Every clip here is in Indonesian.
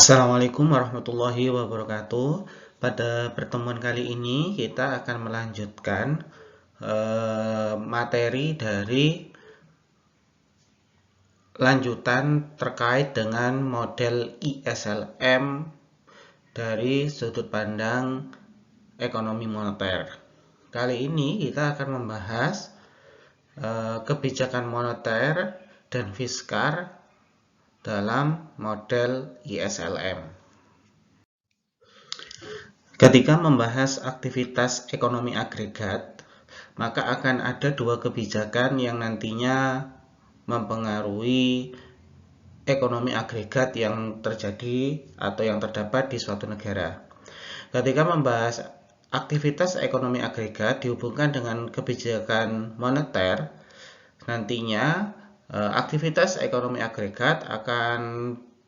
Assalamualaikum warahmatullahi wabarakatuh. Pada pertemuan kali ini kita akan melanjutkan materi dari lanjutan terkait dengan model ISLM dari sudut pandang ekonomi moneter. Kali ini kita akan membahas kebijakan moneter dan fiskal dalam model ISLM. Ketika membahas aktivitas ekonomi agregat, maka akan ada dua kebijakan yang nantinya mempengaruhi ekonomi agregat yang terjadi atau yang terdapat di suatu negara. Ketika membahas aktivitas ekonomi agregat dihubungkan dengan kebijakan moneter, nantinya aktivitas ekonomi agregat akan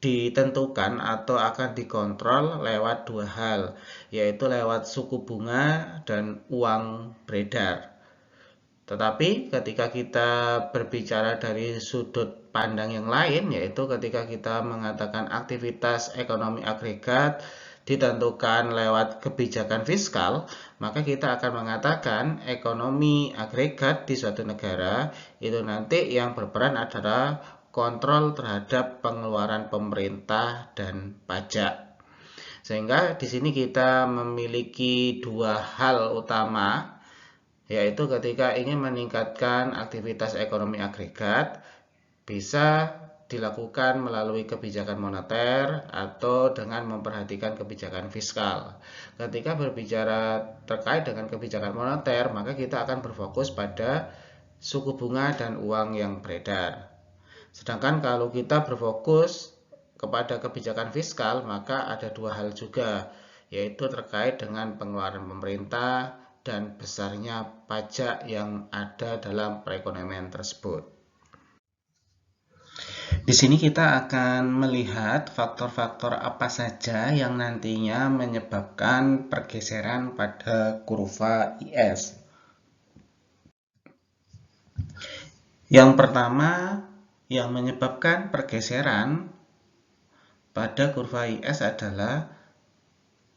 ditentukan atau akan dikontrol lewat dua hal, yaitu lewat suku bunga dan uang beredar. Tetapi ketika kita berbicara dari sudut pandang yang lain, yaitu ketika kita mengatakan aktivitas ekonomi agregat ditentukan lewat kebijakan fiskal, maka kita akan mengatakan ekonomi agregat di suatu negara itu nanti yang berperan adalah kontrol terhadap pengeluaran pemerintah dan pajak. Sehingga di sini kita memiliki dua hal utama, yaitu ketika ingin meningkatkan aktivitas ekonomi agregat bisa dilakukan melalui kebijakan moneter atau dengan memperhatikan kebijakan fiskal. Ketika berbicara terkait dengan kebijakan moneter, maka kita akan berfokus pada suku bunga dan uang yang beredar. Sedangkan kalau kita berfokus kepada kebijakan fiskal, maka ada dua hal juga, yaitu terkait dengan pengeluaran pemerintah dan besarnya pajak yang ada dalam perekonomian tersebut. Di sini kita akan melihat faktor-faktor apa saja yang nantinya menyebabkan pergeseran pada kurva IS. Yang pertama yang menyebabkan pergeseran pada kurva IS adalah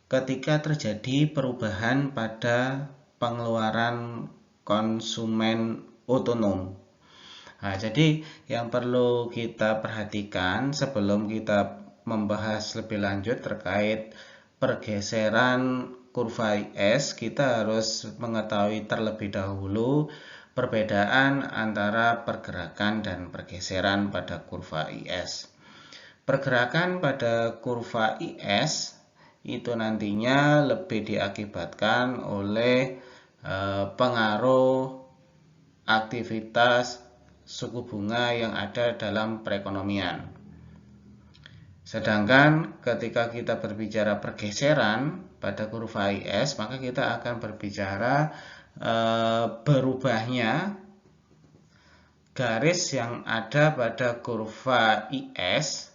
ketika terjadi perubahan pada pengeluaran konsumen otonom. Nah, jadi yang perlu kita perhatikan sebelum kita membahas lebih lanjut terkait pergeseran kurva IS, kita harus mengetahui terlebih dahulu perbedaan antara pergerakan dan pergeseran pada kurva IS. Pergerakan pada kurva IS itu nantinya lebih diakibatkan oleh pengaruh aktivitas suku bunga yang ada dalam perekonomian. Sedangkan ketika kita berbicara pergeseran pada kurva IS, maka kita akan berbicara berubahnya garis yang ada pada kurva IS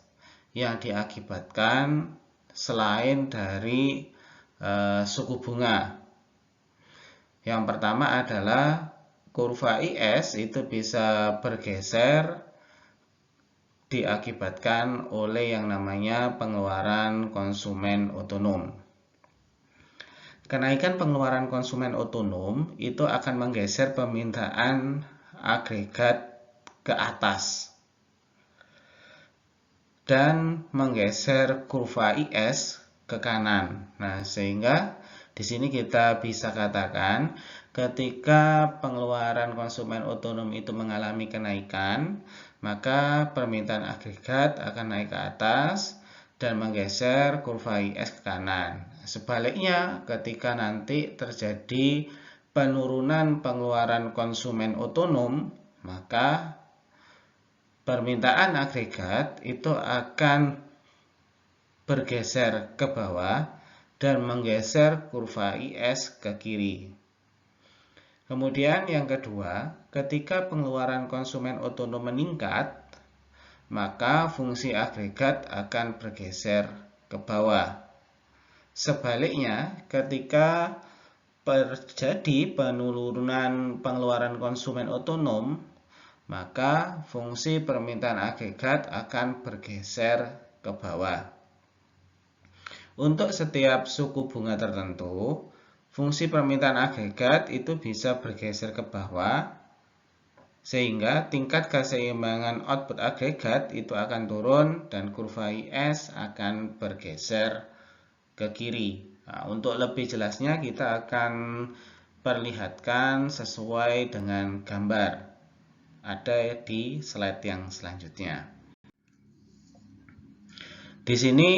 yang diakibatkan selain dari suku bunga. Yang pertama adalah kurva IS itu bisa bergeser diakibatkan oleh yang namanya pengeluaran konsumen otonom. Kenaikan pengeluaran konsumen otonom itu akan menggeser permintaan agregat ke atas dan menggeser kurva IS ke kanan. Nah, sehingga di sini kita bisa katakan ketika pengeluaran konsumen otonom itu mengalami kenaikan, maka permintaan agregat akan naik ke atas dan menggeser kurva IS ke kanan. Sebaliknya, ketika nanti terjadi penurunan pengeluaran konsumen otonom, maka permintaan agregat itu akan bergeser ke bawah dan menggeser kurva IS ke kiri. Kemudian yang kedua, ketika pengeluaran konsumen otonom meningkat, maka fungsi agregat akan bergeser ke bawah. Sebaliknya, ketika terjadi penurunan pengeluaran konsumen otonom, maka fungsi permintaan agregat akan bergeser ke bawah. Untuk setiap suku bunga tertentu, fungsi permintaan agregat itu bisa bergeser ke bawah, sehingga tingkat keseimbangan output agregat itu akan turun dan kurva IS akan bergeser ke kiri. Nah, untuk lebih jelasnya kita akan perlihatkan sesuai dengan gambar. Ada di slide yang selanjutnya. Di sini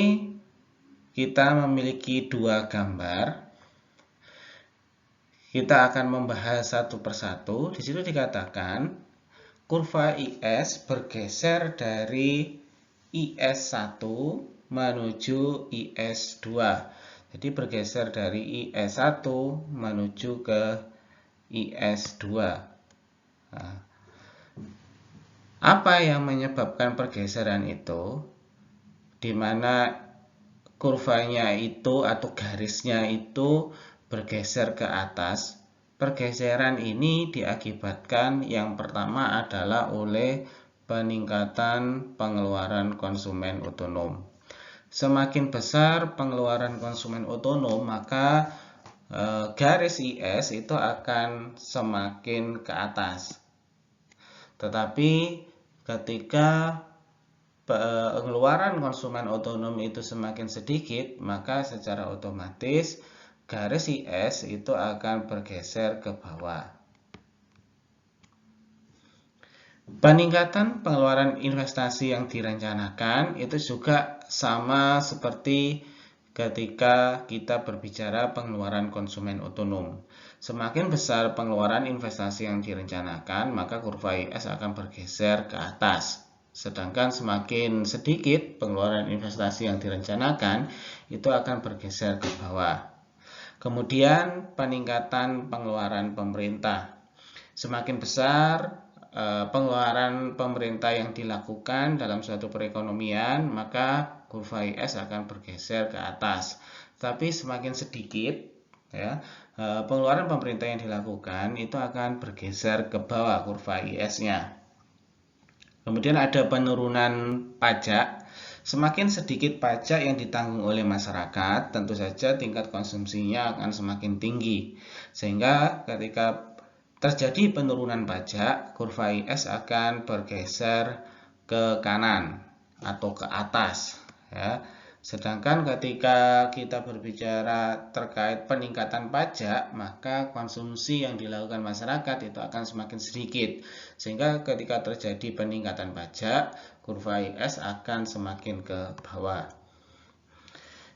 kita memiliki dua gambar. Kita akan membahas satu persatu. Di situ dikatakan kurva IS bergeser dari IS1 menuju IS2. Jadi bergeser dari IS1 menuju ke IS2. Nah, apa yang menyebabkan pergeseran itu? Di mana kurvanya itu atau garisnya itu bergeser ke atas. Pergeseran ini diakibatkan yang pertama adalah oleh peningkatan pengeluaran konsumen otonom. Semakin besar pengeluaran konsumen otonom, maka garis IS itu akan semakin ke atas. Tetapi ketika pengeluaran konsumen otonom itu semakin sedikit, maka secara otomatis garis IS itu akan bergeser ke bawah. Peningkatan pengeluaran investasi yang direncanakan itu juga sama seperti ketika kita berbicara pengeluaran konsumen otonom. Semakin besar pengeluaran investasi yang direncanakan, maka kurva IS akan bergeser ke atas. Sedangkan semakin sedikit pengeluaran investasi yang direncanakan, itu akan bergeser ke bawah. Kemudian peningkatan pengeluaran pemerintah. Semakin besar pengeluaran pemerintah yang dilakukan dalam suatu perekonomian, maka kurva IS akan bergeser ke atas. Tapi semakin sedikit ya, pengeluaran pemerintah yang dilakukan itu akan bergeser ke bawah kurva IS-nya. Kemudian ada penurunan pajak. Semakin sedikit pajak yang ditanggung oleh masyarakat, tentu saja tingkat konsumsinya akan semakin tinggi. Sehingga ketika terjadi penurunan pajak, kurva IS akan bergeser ke kanan atau ke atas. Ya. Sedangkan ketika kita berbicara terkait peningkatan pajak, maka konsumsi yang dilakukan masyarakat itu akan semakin sedikit. Sehingga ketika terjadi peningkatan pajak, kurva IS akan semakin ke bawah.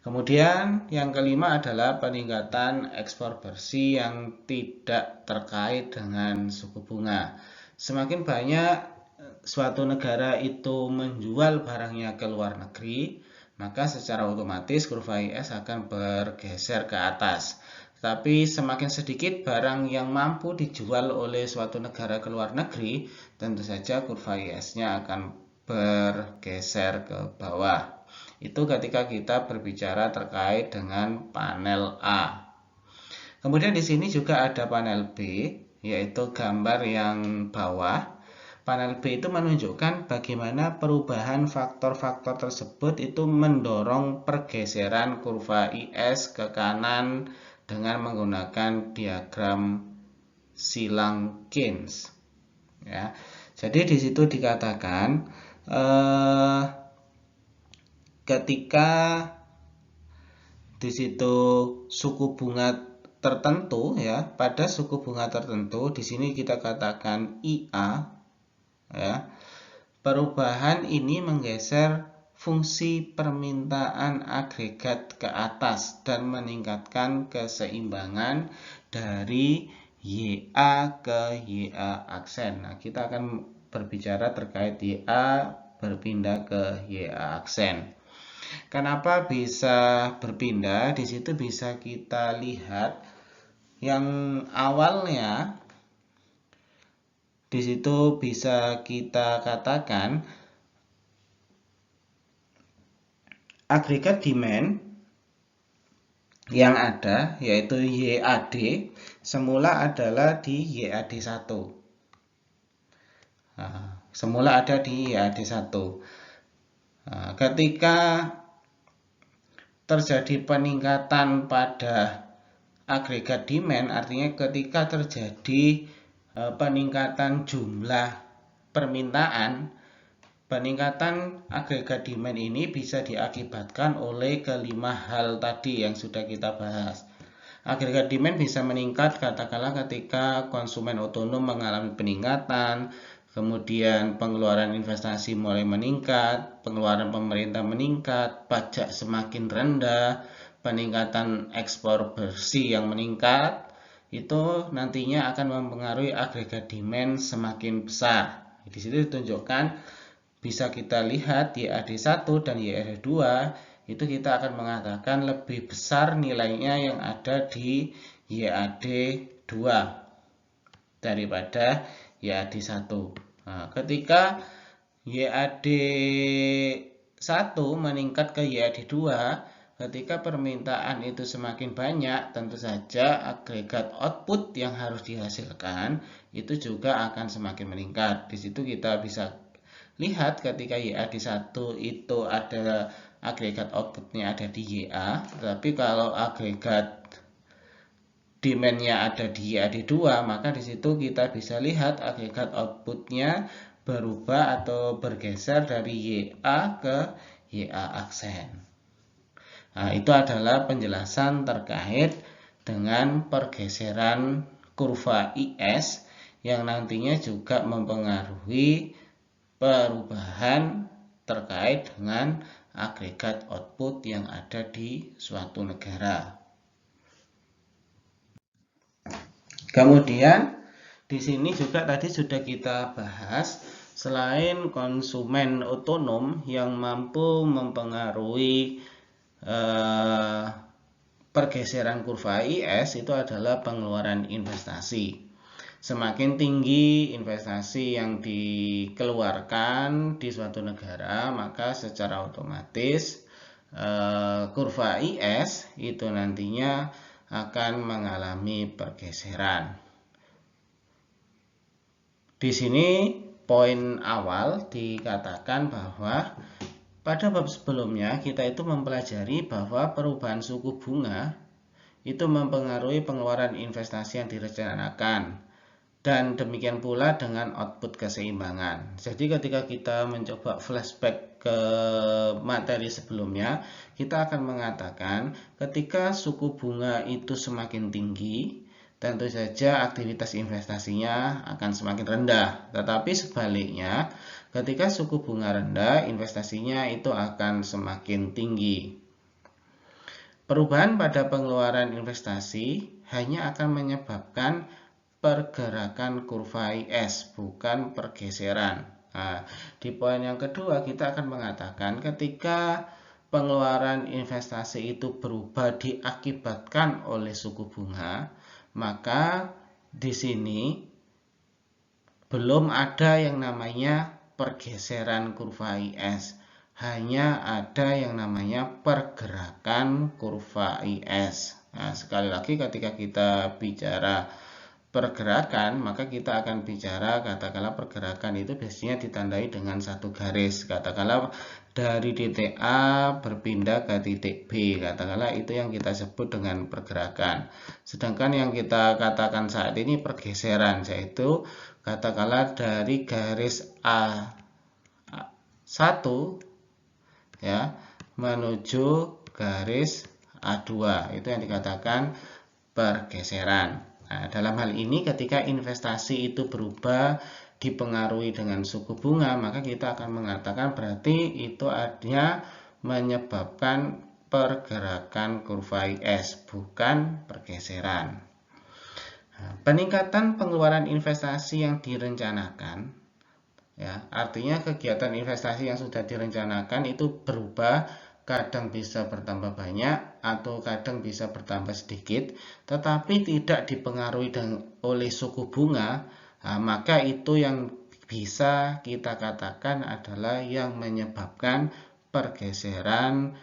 Kemudian yang kelima adalah peningkatan ekspor bersih yang tidak terkait dengan suku bunga. Semakin banyak suatu negara itu menjual barangnya ke luar negeri, maka secara otomatis kurva IS akan bergeser ke atas. Tapi semakin sedikit barang yang mampu dijual oleh suatu negara ke luar negeri, tentu saja kurva IS-nya akan bergeser ke bawah. Itu ketika kita berbicara terkait dengan panel A. Kemudian di sini juga ada panel B, yaitu gambar yang bawah. Panel B itu menunjukkan bagaimana perubahan faktor-faktor tersebut itu mendorong pergeseran kurva IS ke kanan dengan menggunakan diagram silang Keynes. Ya. Jadi di situ dikatakan ketika di situ suku bunga tertentu ya, pada suku bunga tertentu di sini kita katakan IA ya. Perubahan ini menggeser fungsi permintaan agregat ke atas dan meningkatkan keseimbangan dari YA ke YA aksen. Nah, kita akan berbicara terkait YA berpindah ke YA aksen. Kenapa bisa berpindah? Di situ bisa kita lihat yang awalnya di situ bisa kita katakan agregat demand yang ada yaitu YAD semula adalah di YAD1. Nah, semula ada di YAD1. Nah, ketika terjadi peningkatan pada agregat demand, artinya ketika terjadi peningkatan jumlah permintaan, peningkatan agregat demand ini bisa diakibatkan oleh kelima hal tadi yang sudah kita bahas. Agregat demand bisa meningkat katakanlah ketika konsumen otonom mengalami peningkatan, kemudian pengeluaran investasi mulai meningkat, pengeluaran pemerintah meningkat, pajak semakin rendah, peningkatan ekspor bersih yang meningkat, itu nantinya akan mempengaruhi agregat demand semakin besar. Di situ ditunjukkan, bisa kita lihat YAD1 dan YAD2 itu kita akan mengatakan lebih besar nilainya yang ada di YAD2 daripada YAD1. Nah, ketika YAD1 meningkat ke YAD2, ketika permintaan itu semakin banyak, tentu saja agregat output yang harus dihasilkan itu juga akan semakin meningkat. Di situ kita bisa lihat ketika YAD1 itu ada agregat outputnya ada di YA, tetapi kalau agregat demand-nya ada di YAD2, maka di situ kita bisa lihat agregat outputnya berubah atau bergeser dari YA ke YA aksen. Nah, itu adalah penjelasan terkait dengan pergeseran kurva IS yang nantinya juga mempengaruhi perubahan terkait dengan agregat output yang ada di suatu negara. Kemudian di sini juga tadi sudah kita bahas, selain konsumen otonom yang mampu mempengaruhi pergeseran kurva IS, itu adalah pengeluaran investasi. Semakin tinggi investasi yang dikeluarkan di suatu negara, maka secara otomatis kurva IS itu nantinya akan mengalami pergeseran. Di sini poin awal dikatakan bahwa pada bab sebelumnya kita itu mempelajari bahwa perubahan suku bunga itu mempengaruhi pengeluaran investasi yang direncanakan. Dan demikian pula dengan output keseimbangan. Jadi ketika kita mencoba flashback ke materi sebelumnya, kita akan mengatakan ketika suku bunga itu semakin tinggi, tentu saja aktivitas investasinya akan semakin rendah. Tetapi sebaliknya, ketika suku bunga rendah, investasinya itu akan semakin tinggi. Perubahan pada pengeluaran investasi hanya akan menyebabkan pergerakan kurva IS, bukan pergeseran. Nah, di poin yang kedua kita akan mengatakan ketika pengeluaran investasi itu berubah diakibatkan oleh suku bunga, maka di sini belum ada yang namanya pergeseran kurva IS. Hanya ada yang namanya pergerakan kurva IS. Nah, sekali lagi ketika kita bicara pergerakan, maka kita akan bicara katakanlah pergerakan itu biasanya ditandai dengan satu garis, katakanlah dari titik A berpindah ke titik B, katakanlah itu yang kita sebut dengan pergerakan. Sedangkan yang kita katakan saat ini pergeseran, yaitu katakanlah dari garis A1 ya menuju garis A2, itu yang dikatakan pergeseran. Nah, dalam hal ini ketika investasi itu berubah dipengaruhi dengan suku bunga, maka kita akan mengatakan berarti itu artinya menyebabkan pergerakan kurva IS, bukan pergeseran. Nah, peningkatan pengeluaran investasi yang direncanakan, ya, artinya kegiatan investasi yang sudah direncanakan itu berubah, kadang bisa bertambah banyak atau kadang bisa bertambah sedikit, tetapi tidak dipengaruhi oleh suku bunga, nah, maka itu yang bisa kita katakan adalah yang menyebabkan pergeseran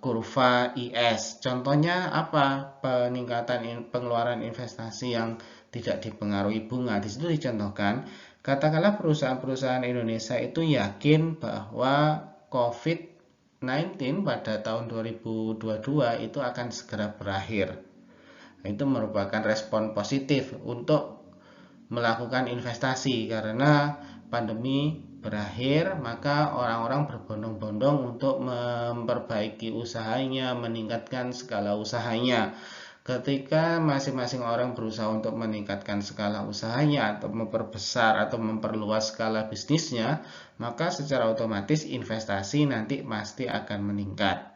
kurva IS. Contohnya apa? Peningkatan pengeluaran investasi yang tidak dipengaruhi bunga. Di situ dicontohkan, katakanlah perusahaan-perusahaan Indonesia itu yakin bahwa COVID pada tahun 2022 itu akan segera berakhir. Itu merupakan respon positif untuk melakukan investasi karena pandemi berakhir, maka orang-orang berbondong-bondong untuk memperbaiki usahanya, meningkatkan skala usahanya. Ketika masing-masing orang berusaha untuk meningkatkan skala usahanya atau memperbesar atau memperluas skala bisnisnya, maka secara otomatis investasi nanti pasti akan meningkat.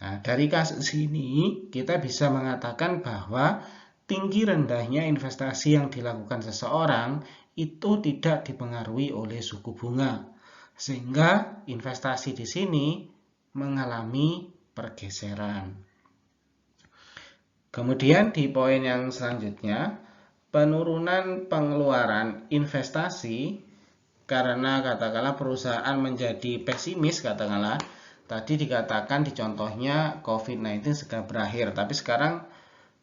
Nah, dari kasus ini kita bisa mengatakan bahwa tinggi rendahnya investasi yang dilakukan seseorang itu tidak dipengaruhi oleh suku bunga, sehingga investasi di sini mengalami pergeseran. Kemudian di poin yang selanjutnya, penurunan pengeluaran investasi karena katakanlah perusahaan menjadi pesimis, katakanlah tadi dikatakan di contohnya COVID-19 segera berakhir, tapi sekarang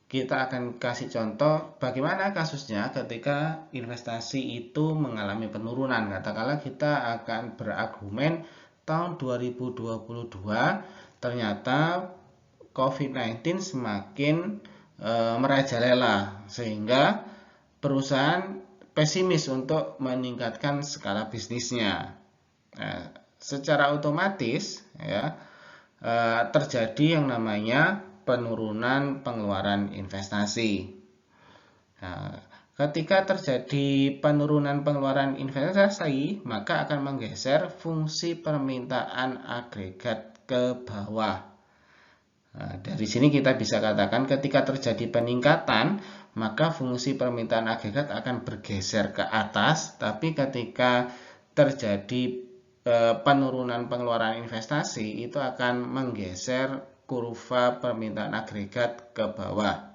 kita akan kasih contoh bagaimana kasusnya ketika investasi itu mengalami penurunan. Katakanlah kita akan berargumen tahun 2022 ternyata COVID-19 semakin merajalela sehingga perusahaan pesimis untuk meningkatkan skala bisnisnya. Nah, secara otomatis ya terjadi yang namanya penurunan pengeluaran investasi. Nah, ketika terjadi penurunan pengeluaran investasi, maka akan menggeser fungsi permintaan agregat ke bawah. Nah, dari sini kita bisa katakan ketika terjadi peningkatan, maka fungsi permintaan agregat akan bergeser ke atas, tapi ketika terjadi penurunan pengeluaran investasi, itu akan menggeser kurva permintaan agregat ke bawah.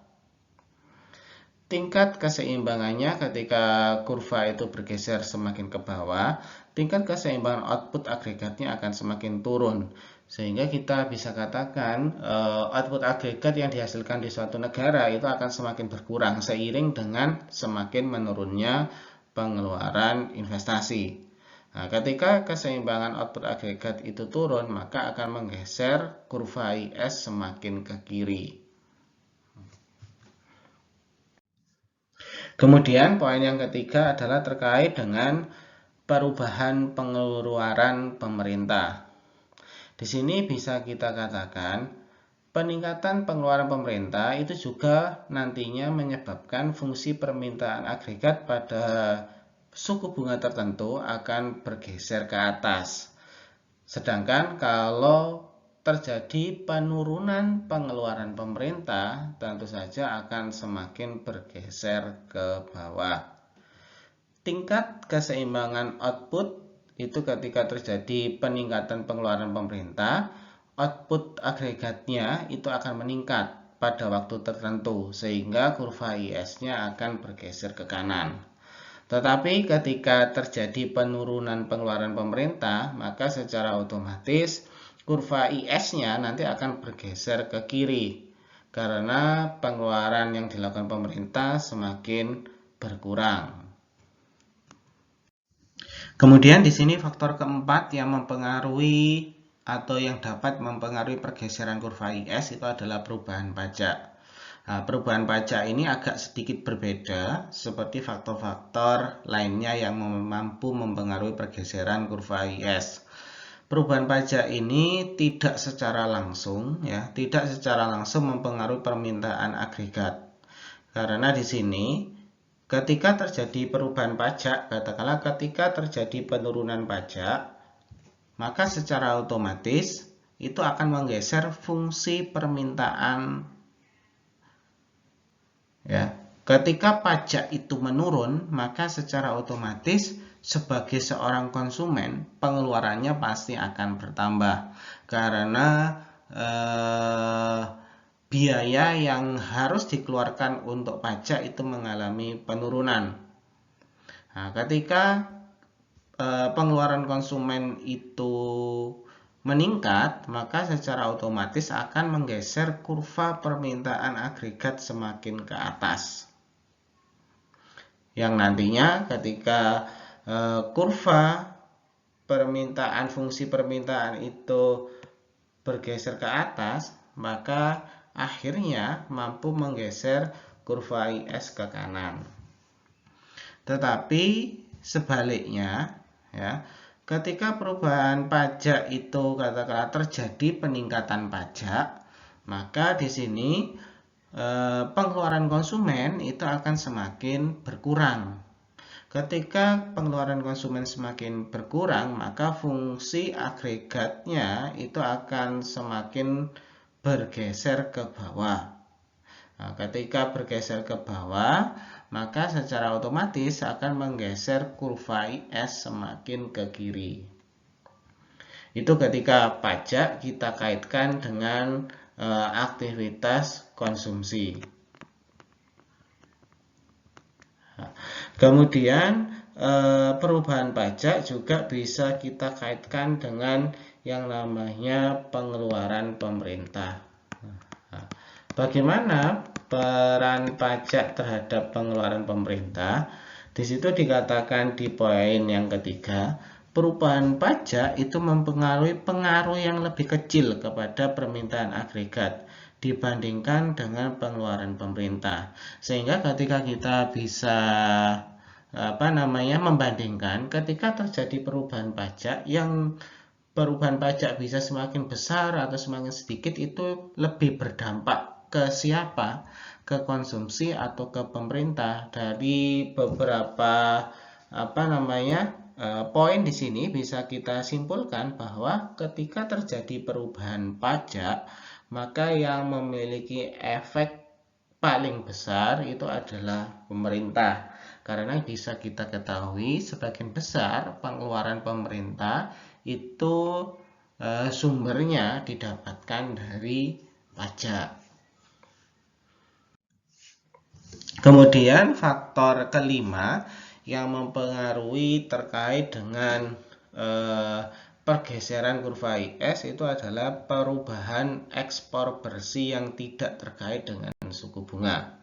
Tingkat keseimbangannya ketika kurva itu bergeser semakin ke bawah, tingkat keseimbangan output agregatnya akan semakin turun. Sehingga kita bisa katakan output agregat yang dihasilkan di suatu negara itu akan semakin berkurang seiring dengan semakin menurunnya pengeluaran investasi. Nah, ketika keseimbangan output agregat itu turun, maka akan menggeser kurva IS semakin ke kiri. Kemudian poin yang ketiga adalah terkait dengan perubahan pengeluaran pemerintah. Di sini bisa kita katakan peningkatan pengeluaran pemerintah itu juga nantinya menyebabkan fungsi permintaan agregat pada suku bunga tertentu akan bergeser ke atas. Sedangkan kalau terjadi penurunan pengeluaran pemerintah, tentu saja akan semakin bergeser ke bawah. Tingkat keseimbangan output itu ketika terjadi peningkatan pengeluaran pemerintah, output agregatnya itu akan meningkat pada waktu tertentu sehingga kurva IS-nya akan bergeser ke kanan. Tetapi ketika terjadi penurunan pengeluaran pemerintah, maka secara otomatis kurva IS-nya nanti akan bergeser ke kiri karena pengeluaran yang dilakukan pemerintah semakin berkurang. Kemudian di sini faktor keempat yang mempengaruhi atau yang dapat mempengaruhi pergeseran kurva IS itu adalah perubahan pajak. Nah, perubahan pajak ini agak sedikit berbeda seperti faktor-faktor lainnya yang mampu mempengaruhi pergeseran kurva IS. Perubahan pajak ini tidak secara langsung mempengaruhi permintaan agregat. Karena di sini ketika terjadi perubahan pajak, katakanlah ketika terjadi penurunan pajak, maka secara otomatis itu akan menggeser fungsi permintaan. Ya, ketika pajak itu menurun, maka secara otomatis sebagai seorang konsumen pengeluarannya pasti akan bertambah karena biaya yang harus dikeluarkan untuk pajak itu mengalami penurunan. Nah, ketika pengeluaran konsumen itu meningkat, maka secara otomatis akan menggeser kurva permintaan agregat semakin ke atas. Yang nantinya ketika kurva permintaan, fungsi permintaan itu bergeser ke atas, maka akhirnya mampu menggeser kurva IS ke kanan. Tetapi sebaliknya, ya, ketika perubahan pajak itu katakanlah terjadi peningkatan pajak, maka di sini pengeluaran konsumen itu akan semakin berkurang. Ketika pengeluaran konsumen semakin berkurang, maka fungsi agregatnya itu akan semakin bergeser ke bawah. Nah, ketika bergeser ke bawah, maka secara otomatis akan menggeser kurva IS semakin ke kiri. Itu ketika pajak kita kaitkan dengan aktivitas konsumsi. Kemudian perubahan pajak juga bisa kita kaitkan dengan yang namanya pengeluaran pemerintah. Bagaimana peran pajak terhadap pengeluaran pemerintah? Di situ dikatakan di poin yang ketiga, perubahan pajak itu mempengaruhi pengaruh yang lebih kecil kepada permintaan agregat dibandingkan dengan pengeluaran pemerintah. Sehingga ketika kita bisa membandingkan ketika terjadi perubahan pajak, yang perubahan pajak bisa semakin besar atau semakin sedikit itu lebih berdampak ke siapa? Ke konsumsi atau ke pemerintah. Dari beberapa poin di sini bisa kita simpulkan bahwa ketika terjadi perubahan pajak, maka yang memiliki efek paling besar itu adalah pemerintah. Karena bisa kita ketahui sebagian besar pengeluaran pemerintah itu sumbernya didapatkan dari pajak. Kemudian faktor kelima yang mempengaruhi terkait dengan pergeseran kurva IS itu adalah perubahan ekspor bersih yang tidak terkait dengan suku bunga.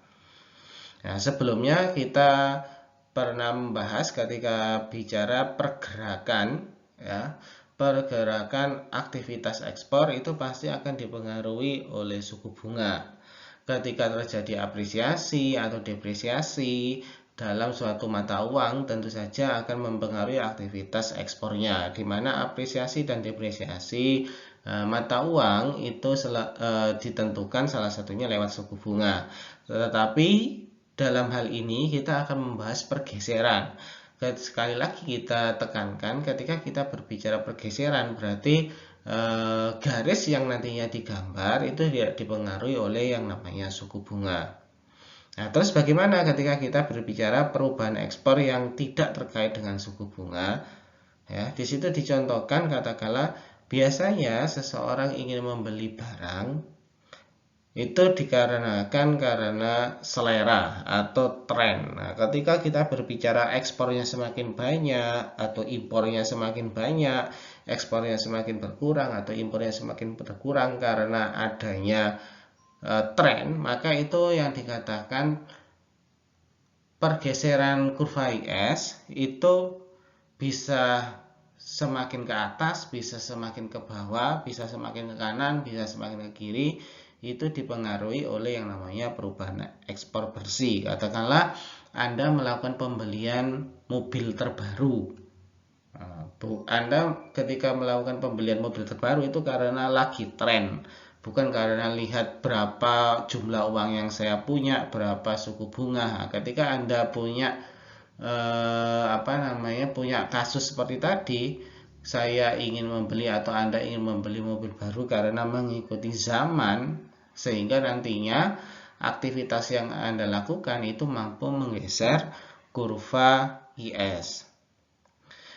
Nah, sebelumnya kita pernah membahas ketika bicara pergerakan, ya, pergerakan aktivitas ekspor itu pasti akan dipengaruhi oleh suku bunga. Ketika terjadi apresiasi atau depresiasi dalam suatu mata uang, tentu saja akan mempengaruhi aktivitas ekspornya, di mana apresiasi dan depresiasi mata uang itu ditentukan salah satunya lewat suku bunga. Tetapi dalam hal ini kita akan membahas pergeseran. Sekali lagi kita tekankan, ketika kita berbicara pergeseran berarti garis yang nantinya digambar itu tidak dipengaruhi oleh yang namanya suku bunga. Nah, terus bagaimana ketika kita berbicara perubahan ekspor yang tidak terkait dengan suku bunga? Ya, di situ dicontohkan katakanlah biasanya seseorang ingin membeli barang itu dikarenakan karena selera atau tren. Nah, ketika kita berbicara ekspornya semakin banyak atau impornya semakin banyak, ekspornya semakin berkurang atau impornya semakin berkurang karena adanya tren, maka itu yang dikatakan pergeseran kurva IS itu bisa semakin ke atas, bisa semakin ke bawah, bisa semakin ke kanan, bisa semakin ke kiri. Itu dipengaruhi oleh yang namanya perubahan ekspor bersih. Katakanlah Anda melakukan pembelian mobil terbaru. Anda ketika melakukan pembelian mobil terbaru itu karena lagi tren, bukan karena lihat berapa jumlah uang yang saya punya, berapa suku bunga. Ketika Anda punya punya kasus seperti tadi, saya ingin membeli atau Anda ingin membeli mobil baru karena mengikuti zaman, sehingga nantinya aktivitas yang Anda lakukan itu mampu menggeser kurva IS.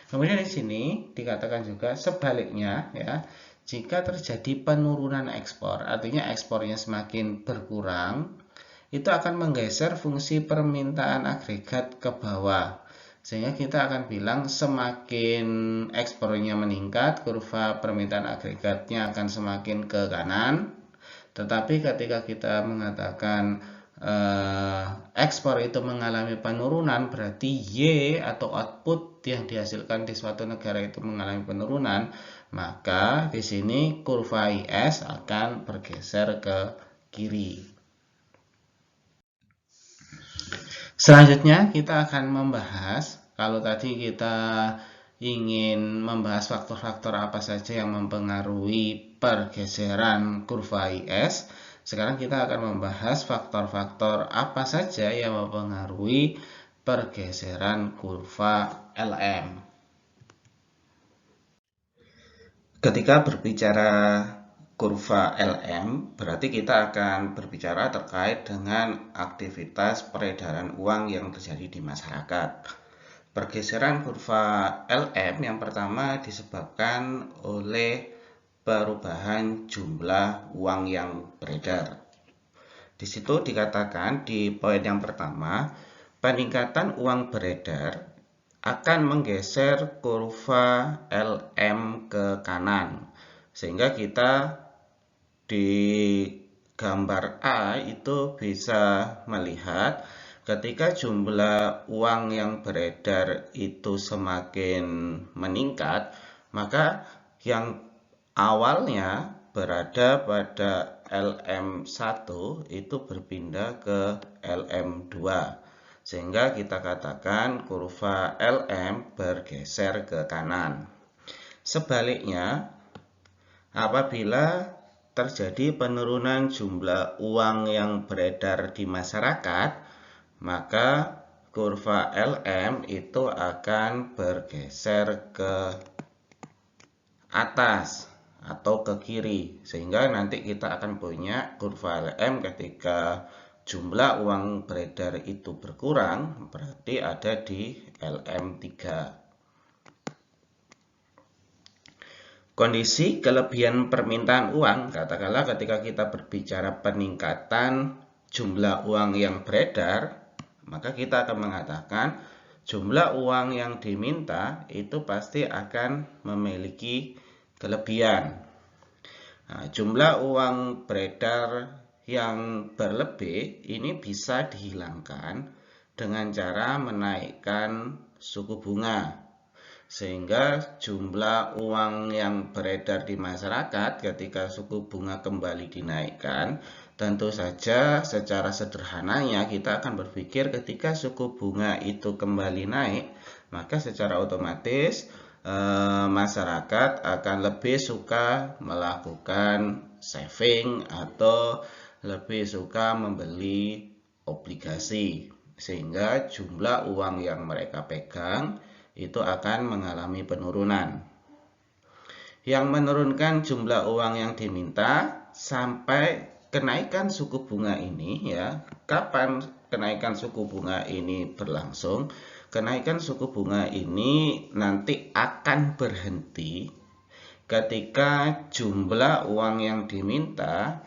Kemudian di sini dikatakan juga sebaliknya, ya, jika terjadi penurunan ekspor, artinya ekspornya semakin berkurang, itu akan menggeser fungsi permintaan agregat ke bawah. Sehingga kita akan bilang semakin ekspornya meningkat, kurva permintaan agregatnya akan semakin ke kanan. Tetapi ketika kita mengatakan ekspor itu mengalami penurunan, berarti Y atau output yang dihasilkan di suatu negara itu mengalami penurunan, maka di sini kurva IS akan bergeser ke kiri. Selanjutnya kita akan membahas, kalau tadi kita ingin membahas faktor-faktor apa saja yang mempengaruhi pergeseran kurva IS, sekarang kita akan membahas faktor-faktor apa saja yang mempengaruhi pergeseran kurva LM. Ketika berbicara kurva LM, berarti kita akan berbicara terkait dengan aktivitas peredaran uang yang terjadi di masyarakat. Pergeseran kurva LM yang pertama disebabkan oleh perubahan jumlah uang yang beredar. Di situ dikatakan di poin yang pertama, peningkatan uang beredar akan menggeser kurva LM ke kanan, sehingga kita di gambar A itu bisa melihat ketika jumlah uang yang beredar itu semakin meningkat, maka yang awalnya berada pada LM1 itu berpindah ke LM2, sehingga kita katakan kurva LM bergeser ke kanan. Sebaliknya, apabila terjadi penurunan jumlah uang yang beredar di masyarakat, maka kurva LM itu akan bergeser ke atas atau ke kiri, sehingga nanti kita akan punya kurva LM ketika jumlah uang beredar itu berkurang, berarti ada di LM3. Kondisi kelebihan permintaan uang, katakanlah ketika kita berbicara peningkatan jumlah uang yang beredar, maka kita akan mengatakan jumlah uang yang diminta itu pasti akan memiliki kelebihan. Nah, jumlah uang beredar yang berlebih ini bisa dihilangkan dengan cara menaikkan suku bunga, sehingga jumlah uang yang beredar di masyarakat ketika suku bunga kembali dinaikkan, tentu saja secara sederhananya kita akan berpikir ketika suku bunga itu kembali naik, maka secara otomatis masyarakat akan lebih suka melakukan saving atau lebih suka membeli obligasi, sehingga jumlah uang yang mereka pegang itu akan mengalami penurunan. Yang menurunkan jumlah uang yang diminta sampai kenaikan suku bunga ini, ya, kapan kenaikan suku bunga ini berlangsung? Kenaikan suku bunga ini nanti akan berhenti ketika jumlah uang yang diminta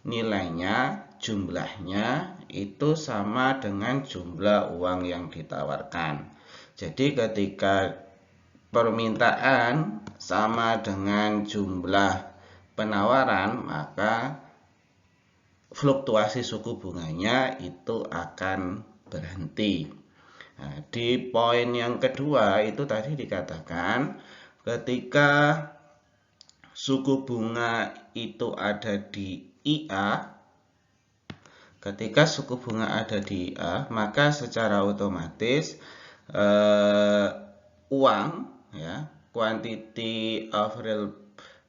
nilainya, jumlahnya itu sama dengan jumlah uang yang ditawarkan. Jadi ketika permintaan sama dengan jumlah penawaran, maka fluktuasi suku bunganya itu akan berhenti. Nah, di poin yang kedua itu tadi dikatakan ketika suku bunga itu ada di IA, ketika suku bunga ada di IA, maka secara otomatis uang, ya, quantity of real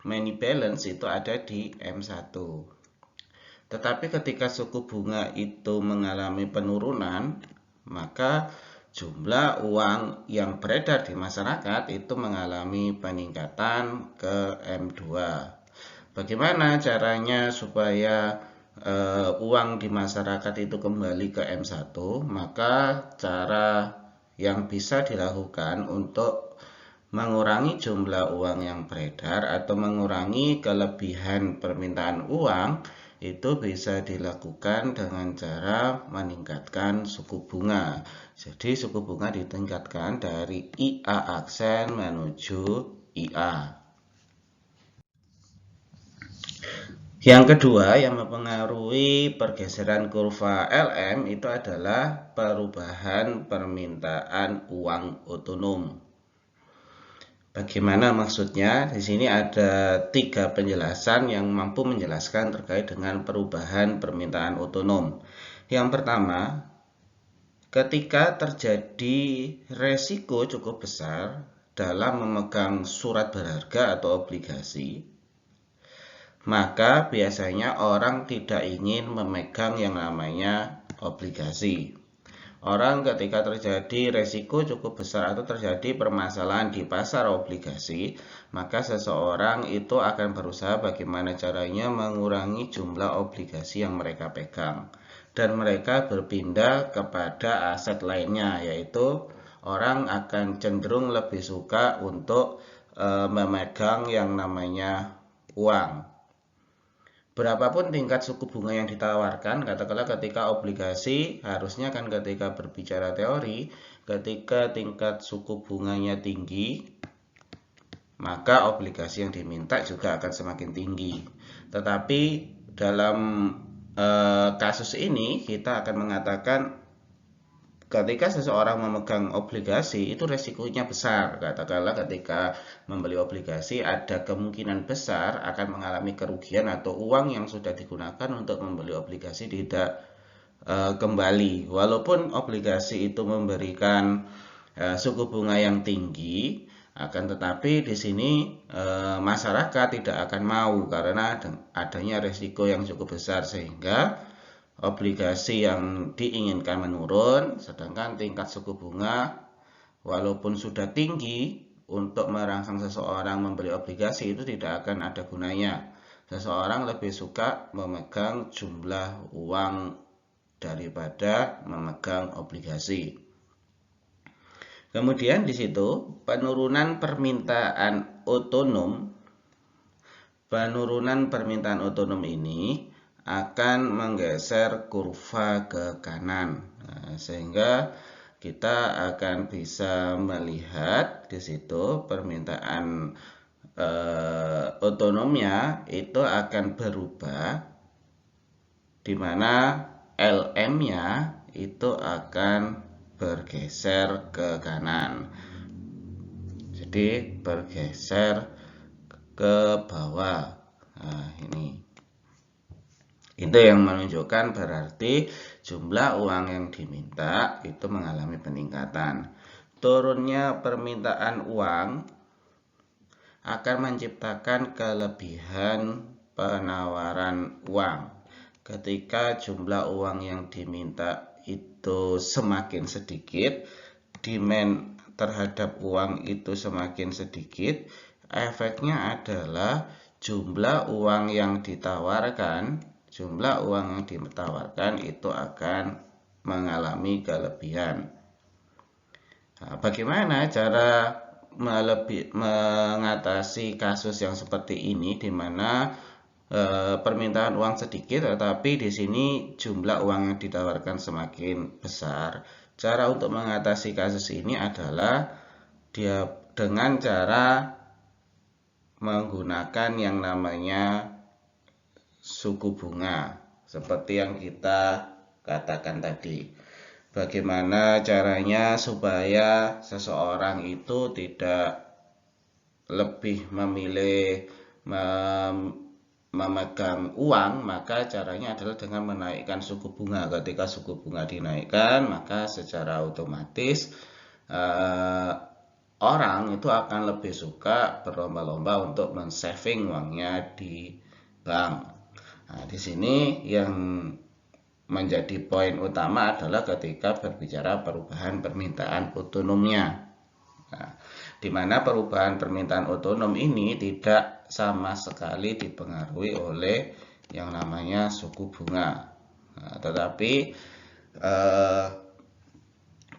money balance itu ada di M1. Tetapi ketika suku bunga itu mengalami penurunan, maka jumlah uang yang beredar di masyarakat itu mengalami peningkatan ke M2. Bagaimana caranya supaya uang di masyarakat itu kembali ke M1? Maka cara yang bisa dilakukan untuk mengurangi jumlah uang yang beredar atau mengurangi kelebihan permintaan uang itu bisa dilakukan dengan cara meningkatkan suku bunga. Jadi suku bunga ditingkatkan dari IA aksen menuju IA. Yang kedua yang mempengaruhi pergeseran kurva LM itu adalah perubahan permintaan uang otonom. Bagaimana maksudnya? Di sini ada 3 penjelasan yang mampu menjelaskan terkait dengan perubahan permintaan otonom. Yang pertama, ketika terjadi resiko cukup besar dalam memegang surat berharga atau obligasi, maka biasanya orang tidak ingin memegang yang namanya obligasi. Orang ketika terjadi resiko cukup besar atau terjadi permasalahan di pasar obligasi, maka seseorang itu akan berusaha bagaimana caranya mengurangi jumlah obligasi yang mereka pegang. Dan mereka berpindah kepada aset lainnya, yaitu orang akan cenderung lebih suka untuk memegang yang namanya uang. Berapapun tingkat suku bunga yang ditawarkan, katakanlah ketika obligasi, harusnya kan ketika berbicara teori, ketika tingkat suku bunganya tinggi, maka obligasi yang diminta juga akan semakin tinggi. Tetapi dalam kasus ini, kita akan mengatakan ketika seseorang memegang obligasi itu resikonya besar. Katakanlah ketika membeli obligasi ada kemungkinan besar akan mengalami kerugian atau uang yang sudah digunakan untuk membeli obligasi tidak kembali. Walaupun obligasi itu memberikan suku bunga yang tinggi, akan tetapi di sini masyarakat tidak akan mau karena adanya resiko yang cukup besar sehingga obligasi yang diinginkan menurun, sedangkan tingkat suku bunga walaupun sudah tinggi untuk merangsang seseorang membeli obligasi itu tidak akan ada gunanya. Seseorang lebih suka memegang jumlah uang daripada memegang obligasi. Kemudian di situ penurunan permintaan otonom ini akan menggeser kurva ke kanan. Nah, sehingga kita akan bisa melihat di situ permintaan otonomnya itu akan berubah, di mana LM-nya itu akan bergeser ke kanan. Jadi bergeser ke bawah. Nah, ini. Itu yang menunjukkan berarti jumlah uang yang diminta itu mengalami peningkatan. Turunnya permintaan uang akan menciptakan kelebihan penawaran uang. Ketika jumlah uang yang diminta itu semakin sedikit, demand terhadap uang itu semakin sedikit, efeknya adalah jumlah uang yang ditawarkan itu akan mengalami kelebihan. Nah, bagaimana cara mengatasi kasus yang seperti ini, di mana permintaan uang sedikit, tetapi di sini jumlah uang yang ditawarkan semakin besar? Cara untuk mengatasi kasus ini adalah dengan cara menggunakan yang namanya suku bunga, seperti yang kita katakan tadi. Bagaimana caranya supaya seseorang itu tidak lebih memilih memegang uang, maka caranya adalah dengan menaikkan suku bunga. Ketika suku bunga dinaikkan, maka secara otomatis orang itu akan lebih suka berlomba-lomba untuk men-saving uangnya di bank. Nah, di sini yang menjadi poin utama adalah ketika berbicara perubahan permintaan otonomnya. Nah, di mana perubahan permintaan otonom ini tidak sama sekali dipengaruhi oleh yang namanya suku bunga. Nah, tetapi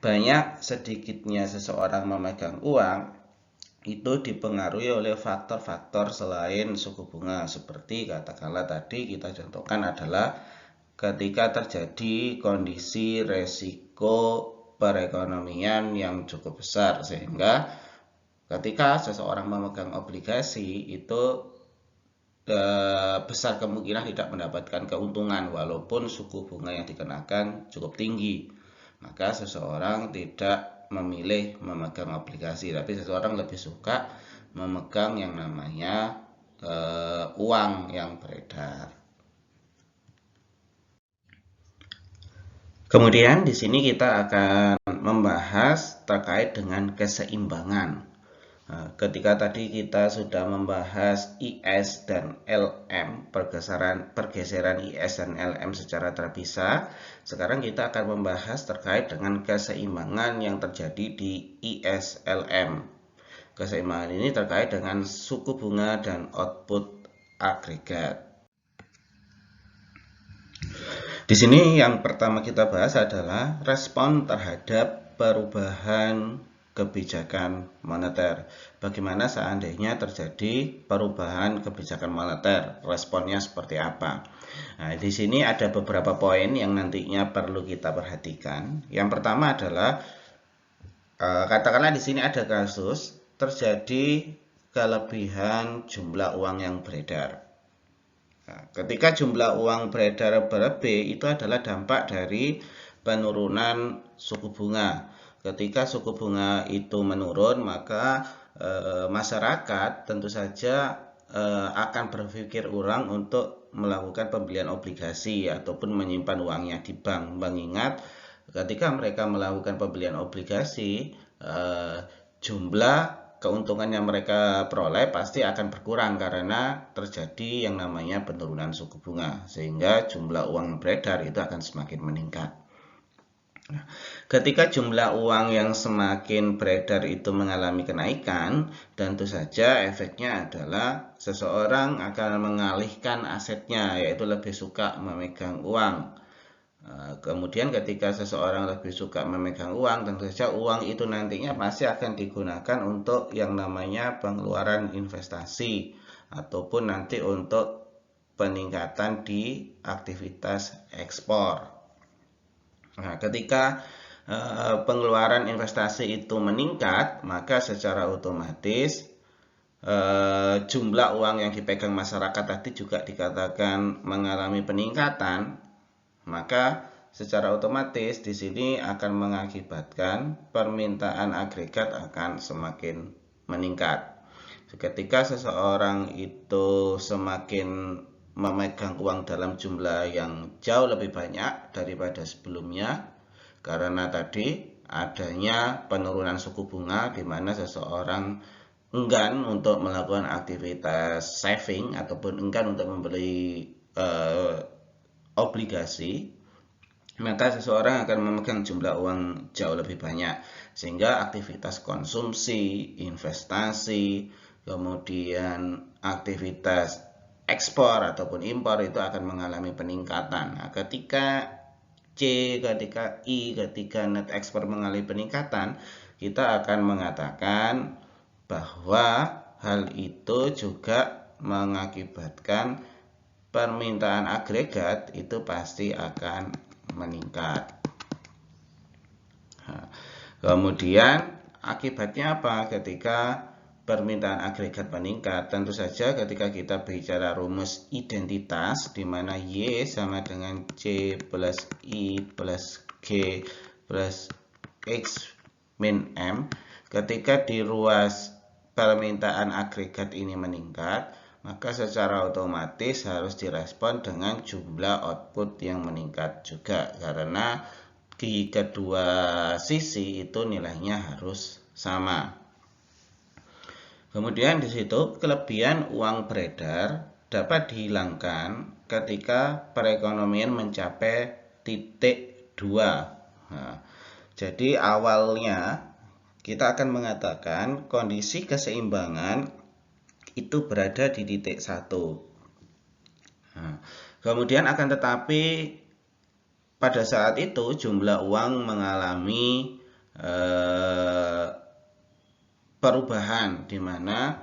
banyak sedikitnya seseorang memegang uang itu dipengaruhi oleh faktor-faktor selain suku bunga, seperti katakanlah tadi kita contohkan adalah ketika terjadi kondisi resiko perekonomian yang cukup besar, sehingga ketika seseorang memegang obligasi itu besar kemungkinan tidak mendapatkan keuntungan walaupun suku bunga yang dikenakan cukup tinggi, maka seseorang tidak memilih memegang obligasi, tapi seseorang lebih suka memegang yang namanya uang yang beredar. Kemudian di sini kita akan membahas terkait dengan keseimbangan. Ketika tadi kita sudah membahas IS dan LM, pergeseran IS dan LM secara terpisah, sekarang kita akan membahas terkait dengan keseimbangan yang terjadi di IS-LM. Keseimbangan ini terkait dengan suku bunga dan output agregat. Di sini yang pertama kita bahas adalah respon terhadap perubahan kebijakan moneter. Bagaimana seandainya terjadi perubahan kebijakan moneter, responnya seperti apa? Nah, di sini ada beberapa poin yang nantinya perlu kita perhatikan. Yang pertama adalah katakanlah di sini ada kasus terjadi kelebihan jumlah uang yang beredar. Nah, ketika jumlah uang beredar berlebih, itu adalah dampak dari penurunan suku bunga. Ketika suku bunga itu menurun, maka masyarakat tentu saja akan berpikir ulang untuk melakukan pembelian obligasi ataupun menyimpan uangnya di bank. Mengingat ketika mereka melakukan pembelian obligasi, jumlah keuntungan yang mereka peroleh pasti akan berkurang karena terjadi yang namanya penurunan suku bunga, sehingga jumlah uang beredar itu akan semakin meningkat. Nah, ketika jumlah uang yang semakin beredar itu mengalami kenaikan, tentu saja efeknya adalah seseorang akan mengalihkan asetnya, yaitu lebih suka memegang uang. Kemudian ketika seseorang lebih suka memegang uang, tentu saja uang itu nantinya pasti akan digunakan untuk yang namanya pengeluaran investasi ataupun nanti untuk peningkatan di aktivitas ekspor. Nah, ketika pengeluaran investasi itu meningkat, maka secara otomatis jumlah uang yang dipegang masyarakat tadi juga dikatakan mengalami peningkatan. Maka secara otomatis di sini akan mengakibatkan permintaan agregat akan semakin meningkat. Ketika seseorang itu semakin memegang uang dalam jumlah yang jauh lebih banyak daripada sebelumnya, karena tadi adanya penurunan suku bunga di mana seseorang enggan untuk melakukan aktivitas saving ataupun enggan untuk membeli obligasi, maka seseorang akan memegang jumlah uang jauh lebih banyak, sehingga aktivitas konsumsi, investasi, kemudian aktivitas ekspor ataupun impor itu akan mengalami peningkatan. Nah, ketika ketika ketika net ekspor mengalami peningkatan, kita akan mengatakan bahwa hal itu juga mengakibatkan permintaan agregat itu pasti akan meningkat. Nah, kemudian akibatnya apa ketika permintaan agregat meningkat? Tentu saja ketika kita bicara rumus identitas di mana Y sama dengan C plus I plus G plus X min M, ketika di ruas permintaan agregat ini meningkat, maka secara otomatis harus direspon dengan jumlah output yang meningkat juga, karena di kedua sisi itu nilainya harus sama. Kemudian di situ kelebihan uang beredar dapat dihilangkan ketika perekonomian mencapai titik 2. Nah, jadi awalnya kita akan mengatakan kondisi keseimbangan itu berada di titik 1. Nah, kemudian akan tetapi pada saat itu jumlah uang mengalami perubahan di mana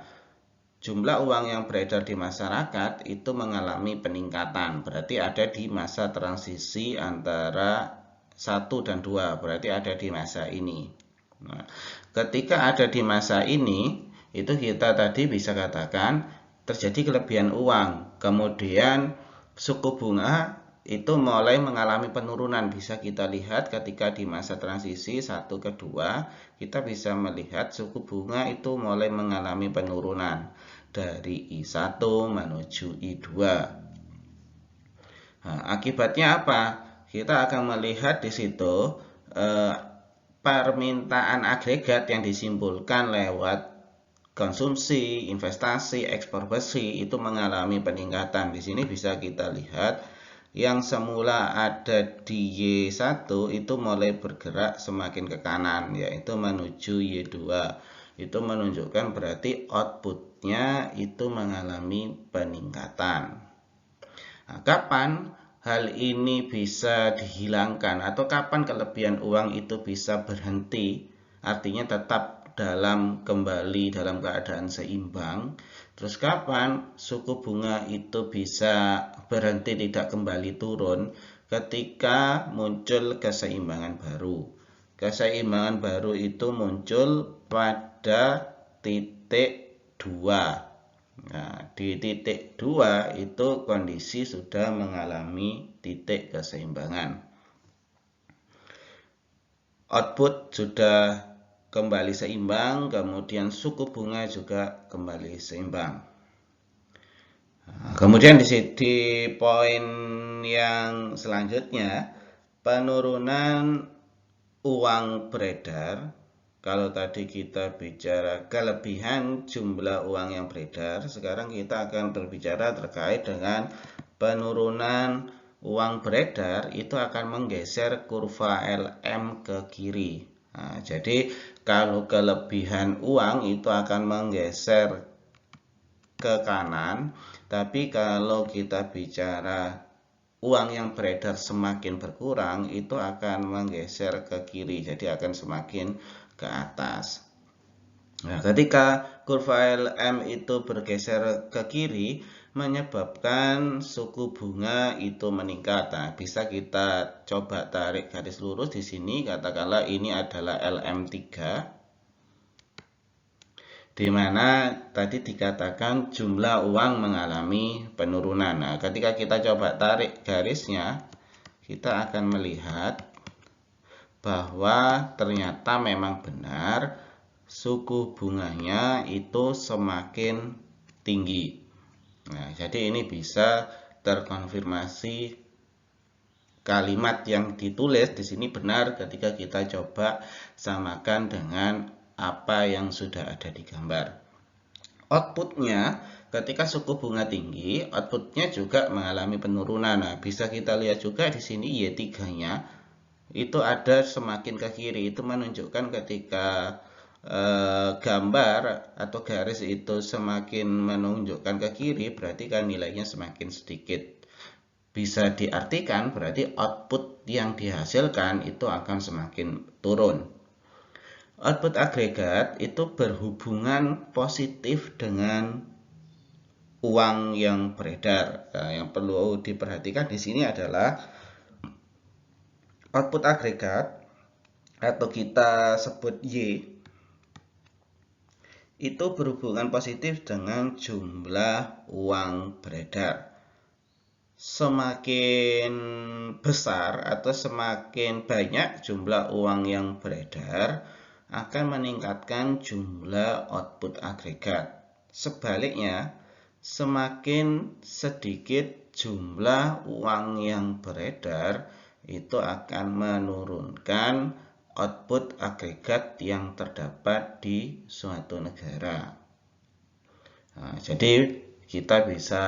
jumlah uang yang beredar di masyarakat itu mengalami peningkatan. Berarti ada di masa transisi antara 1 dan 2, berarti ada di masa ini. Nah, ketika ada di masa ini, itu kita tadi bisa katakan terjadi kelebihan uang, kemudian suku bunga itu mulai mengalami penurunan. Bisa kita lihat ketika di masa transisi 1 ke 2, kita bisa melihat suku bunga itu mulai mengalami penurunan dari I1 menuju I2. Nah, akibatnya apa? Kita akan melihat di situ permintaan agregat yang disimpulkan lewat konsumsi, investasi, ekspor besi itu mengalami peningkatan. Di sini bisa kita lihat yang semula ada di Y1 itu mulai bergerak semakin ke kanan, yaitu menuju Y2. Itu menunjukkan berarti outputnya itu mengalami peningkatan. Nah, kapan hal ini bisa dihilangkan atau kapan kelebihan uang itu bisa berhenti, artinya tetap kembali dalam keadaan seimbang. Terus kapan suku bunga itu bisa berhenti tidak kembali turun? Ketika muncul keseimbangan baru. Keseimbangan baru itu muncul pada titik 2. Nah, di titik 2 itu kondisi sudah mengalami titik keseimbangan. Output sudah kembali seimbang, kemudian suku bunga juga kembali seimbang. Kemudian di poin yang selanjutnya, penurunan uang beredar. Kalau tadi kita bicara kelebihan jumlah uang yang beredar, sekarang kita akan berbicara terkait dengan penurunan uang beredar itu akan menggeser kurva LM ke kiri. Nah, jadi kalau kelebihan uang itu akan menggeser ke kanan, tapi kalau kita bicara uang yang beredar semakin berkurang, itu akan menggeser ke kiri, jadi akan semakin ke atas. Nah, ketika kurva LM itu bergeser ke kiri, menyebabkan suku bunga itu meningkat. Nah, bisa kita coba tarik garis lurus di sini, katakanlah ini adalah LM3, di mana tadi dikatakan jumlah uang mengalami penurunan. Nah, ketika kita coba tarik garisnya, kita akan melihat bahwa ternyata memang benar suku bunganya itu semakin tinggi. Nah, jadi ini bisa terkonfirmasi kalimat yang ditulis di sini benar ketika kita coba samakan dengan apa yang sudah ada di gambar. Outputnya ketika suku bunga tinggi, outputnya juga mengalami penurunan. Nah, bisa kita lihat juga di sini Y3-nya itu ada semakin ke kiri. Itu menunjukkan ketika gambar atau garis itu semakin menunjukkan ke kiri, berarti kan nilainya semakin sedikit. Bisa diartikan berarti output yang dihasilkan itu akan semakin turun. Output agregat itu berhubungan positif dengan uang yang beredar. Nah, yang perlu diperhatikan di sini adalah output agregat atau kita sebut Y itu berhubungan positif dengan jumlah uang beredar. Semakin besar atau semakin banyak jumlah uang yang beredar akan meningkatkan jumlah output agregat. Sebaliknya, semakin sedikit jumlah uang yang beredar itu akan menurunkan output agregat yang terdapat di suatu negara. Nah, jadi kita bisa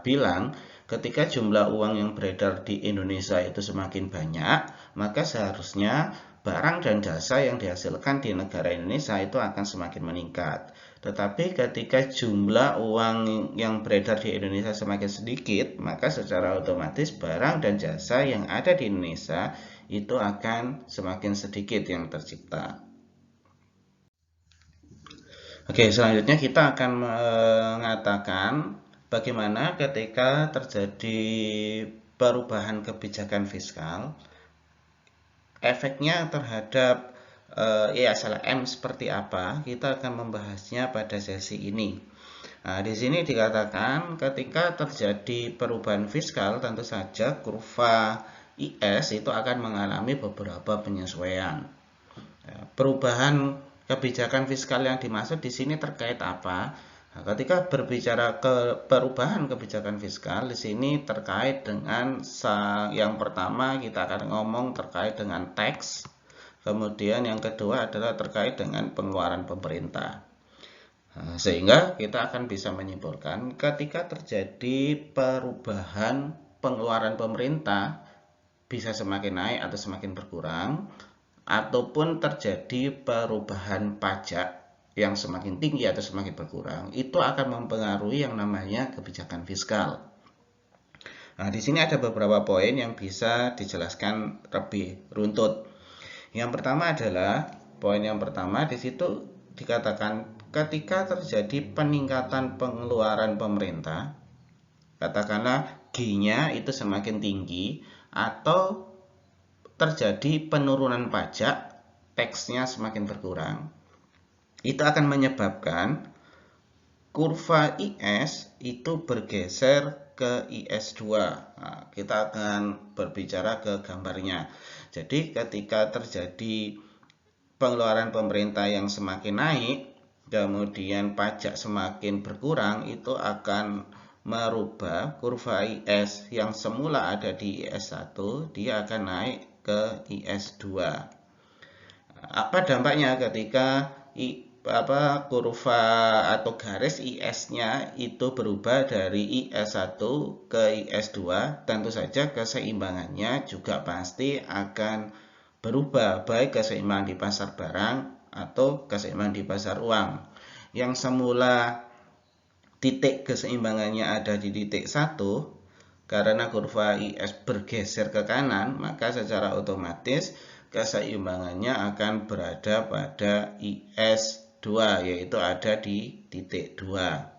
bilang ketika jumlah uang yang beredar di Indonesia itu semakin banyak, maka seharusnya barang dan jasa yang dihasilkan di negara Indonesia itu akan semakin meningkat. Tetapi ketika jumlah uang yang beredar di Indonesia semakin sedikit, maka secara otomatis barang dan jasa yang ada di Indonesia itu akan semakin sedikit yang tercipta. Oke, selanjutnya kita akan mengatakan bagaimana ketika terjadi perubahan kebijakan fiskal, efeknya terhadap ISLM seperti apa. Kita akan membahasnya pada sesi ini. Nah, di sini dikatakan ketika terjadi perubahan fiskal, tentu saja kurva IS itu akan mengalami beberapa penyesuaian. Perubahan kebijakan fiskal yang dimaksud di sini terkait apa? Nah, ketika berbicara ke perubahan kebijakan fiskal, di sini terkait dengan yang pertama kita akan ngomong terkait dengan tax, kemudian yang kedua adalah terkait dengan pengeluaran pemerintah. Nah, sehingga kita akan bisa menyimpulkan ketika terjadi perubahan pengeluaran pemerintah bisa semakin naik atau semakin berkurang, ataupun terjadi perubahan pajak yang semakin tinggi atau semakin berkurang, itu akan mempengaruhi yang namanya kebijakan fiskal. Nah, di sini ada beberapa poin yang bisa dijelaskan lebih runtut. Yang pertama adalah poin yang pertama di situ dikatakan ketika terjadi peningkatan pengeluaran pemerintah, katakanlah G-nya itu semakin tinggi atau terjadi penurunan pajak, tax-nya semakin berkurang, itu akan menyebabkan kurva IS itu bergeser ke IS2. Nah, kita akan berbicara ke gambarnya. Jadi ketika terjadi pengeluaran pemerintah yang semakin naik, kemudian pajak semakin berkurang, itu akan merubah kurva IS yang semula ada di IS1, dia akan naik ke IS2. Apa dampaknya ketika kurva atau garis IS-nya itu berubah dari IS1 ke IS2? Tentu saja keseimbangannya juga pasti akan berubah, baik keseimbangan di pasar barang atau keseimbangan di pasar uang. Yang semula titik keseimbangannya ada di titik 1, karena kurva IS bergeser ke kanan, maka secara otomatis keseimbangannya akan berada pada IS2, yaitu ada di titik 2.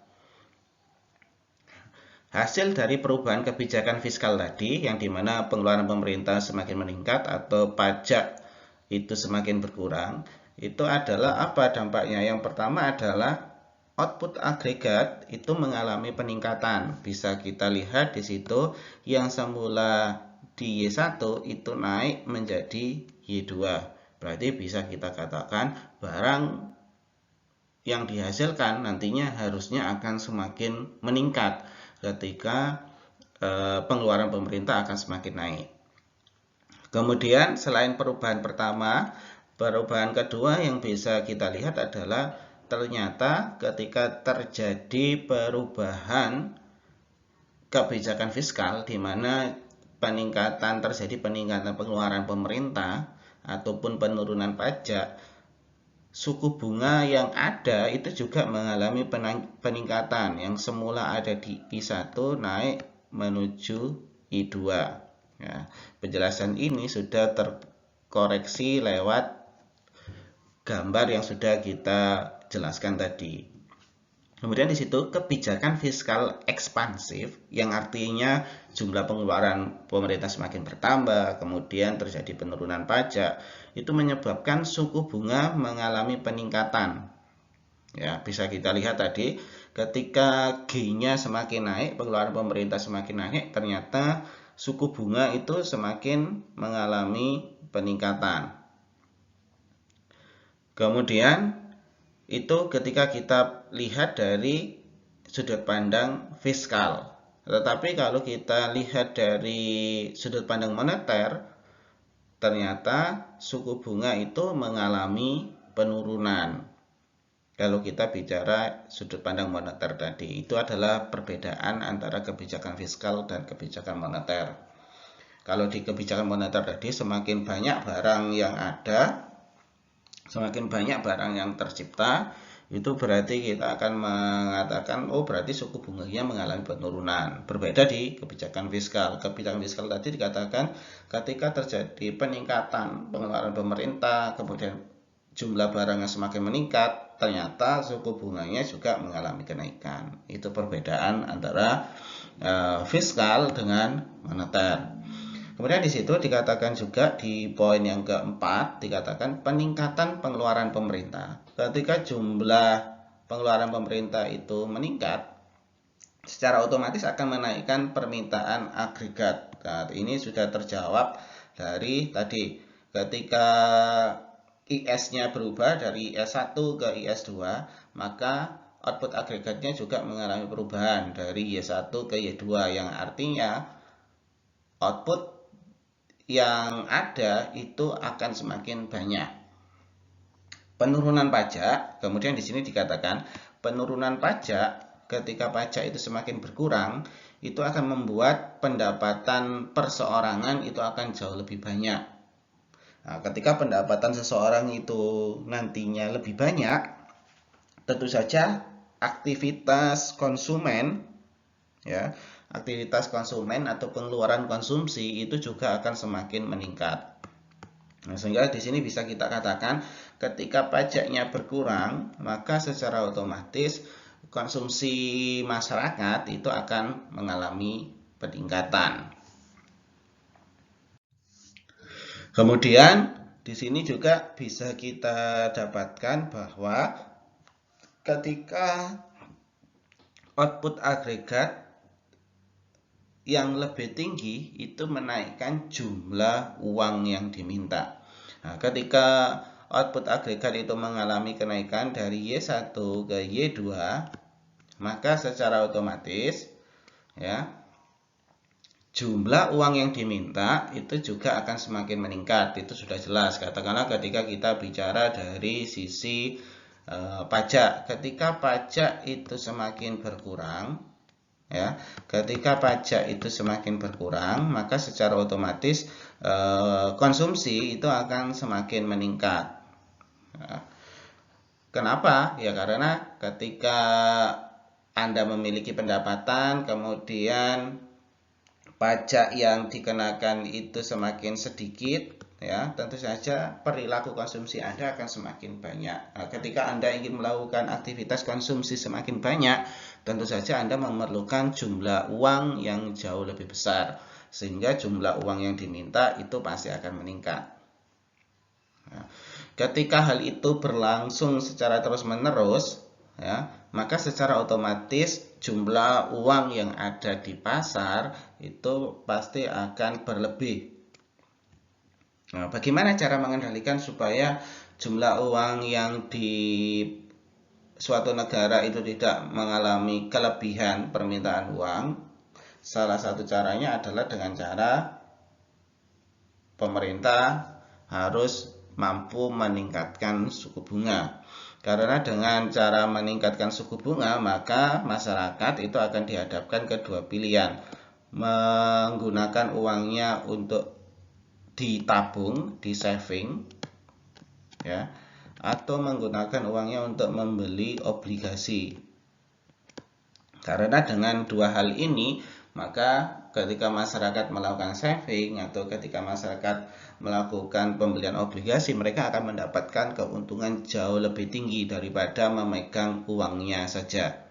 Hasil dari perubahan kebijakan fiskal tadi, yang dimana pengeluaran pemerintah semakin meningkat atau pajak itu semakin berkurang, itu adalah apa dampaknya? Yang pertama adalah output agregat itu mengalami peningkatan. Bisa kita lihat di situ yang semula di Y1 itu naik menjadi Y2. Berarti bisa kita katakan barang yang dihasilkan nantinya harusnya akan semakin meningkat ketika pengeluaran pemerintah akan semakin naik. Kemudian selain perubahan pertama, perubahan kedua yang bisa kita lihat adalah ternyata ketika terjadi perubahan kebijakan fiskal di mana terjadi peningkatan pengeluaran pemerintah ataupun penurunan pajak, suku bunga yang ada itu juga mengalami peningkatan, yang semula ada di I1 naik menuju I2. Ya, penjelasan ini sudah terkoreksi lewat gambar yang sudah kita jelaskan tadi. Kemudian di situ kebijakan fiskal ekspansif, yang artinya jumlah pengeluaran pemerintah semakin bertambah, kemudian terjadi penurunan pajak, itu menyebabkan suku bunga mengalami peningkatan. Ya, bisa kita lihat tadi, ketika G-nya semakin naik, pengeluaran pemerintah semakin naik, ternyata suku bunga itu semakin mengalami peningkatan. Kemudian itu ketika kita lihat dari sudut pandang fiskal. Tetapi kalau kita lihat dari sudut pandang moneter, ternyata suku bunga itu mengalami penurunan. Kalau kita bicara sudut pandang moneter tadi, itu adalah perbedaan antara kebijakan fiskal dan kebijakan moneter. Kalau di kebijakan moneter tadi, semakin banyak barang yang ada, semakin banyak barang yang tercipta, itu berarti kita akan mengatakan, oh berarti suku bunganya mengalami penurunan. Berbeda di kebijakan fiskal. Kebijakan fiskal tadi dikatakan ketika terjadi peningkatan pengeluaran pemerintah, kemudian jumlah barangnya semakin meningkat, ternyata suku bunganya juga mengalami kenaikan. Itu perbedaan antara fiskal dengan moneter. Kemudian di situ dikatakan juga di poin yang keempat, dikatakan peningkatan pengeluaran pemerintah. Ketika jumlah pengeluaran pemerintah itu meningkat, secara otomatis akan menaikkan permintaan agregat. Nah, ini sudah terjawab dari tadi. Ketika IS-nya berubah dari IS1 ke IS2, maka output agregatnya juga mengalami perubahan dari Y1 ke Y2, yang artinya output yang ada itu akan semakin banyak. Penurunan pajak, kemudian di sini dikatakan penurunan pajak ketika pajak itu semakin berkurang, itu akan membuat pendapatan perseorangan itu akan jauh lebih banyak. Nah, ketika pendapatan seseorang itu nantinya lebih banyak, tentu saja aktivitas konsumen, ya, aktivitas konsumen atau pengeluaran konsumsi itu juga akan semakin meningkat. Nah, sehingga di sini bisa kita katakan ketika pajaknya berkurang, maka secara otomatis konsumsi masyarakat itu akan mengalami peningkatan. Kemudian di sini juga bisa kita dapatkan bahwa ketika output agregat yang lebih tinggi itu menaikkan jumlah uang yang diminta. Nah, ketika output agregat itu mengalami kenaikan dari Y1 ke Y2, maka secara otomatis, ya, jumlah uang yang diminta itu juga akan semakin meningkat. Itu sudah jelas. Katakanlah ketika kita bicara dari sisi pajak, ketika pajak itu semakin berkurang, ya, ketika pajak itu semakin berkurang, maka secara otomatis konsumsi itu akan semakin meningkat. Ya. Kenapa? Ya karena ketika Anda memiliki pendapatan, kemudian pajak yang dikenakan itu semakin sedikit, ya, tentu saja perilaku konsumsi Anda akan semakin banyak. Nah, ketika Anda ingin melakukan aktivitas konsumsi semakin banyak, tentu saja Anda memerlukan jumlah uang yang jauh lebih besar, sehingga jumlah uang yang diminta itu pasti akan meningkat. Nah, ketika hal itu berlangsung secara terus-menerus, ya, maka secara otomatis jumlah uang yang ada di pasar itu pasti akan berlebih. Nah, bagaimana cara mengendalikan supaya jumlah uang yang di suatu negara itu tidak mengalami kelebihan permintaan uang? Salah satu caranya adalah dengan cara pemerintah harus mampu meningkatkan suku bunga. Karena dengan cara meningkatkan suku bunga, maka masyarakat itu akan dihadapkan ke dua pilihan. Menggunakan uangnya untuk ditabung, di saving, ya, atau menggunakan uangnya untuk membeli obligasi. Karena dengan dua hal ini, maka ketika masyarakat melakukan saving atau ketika masyarakat melakukan pembelian obligasi, mereka akan mendapatkan keuntungan jauh lebih tinggi daripada memegang uangnya saja.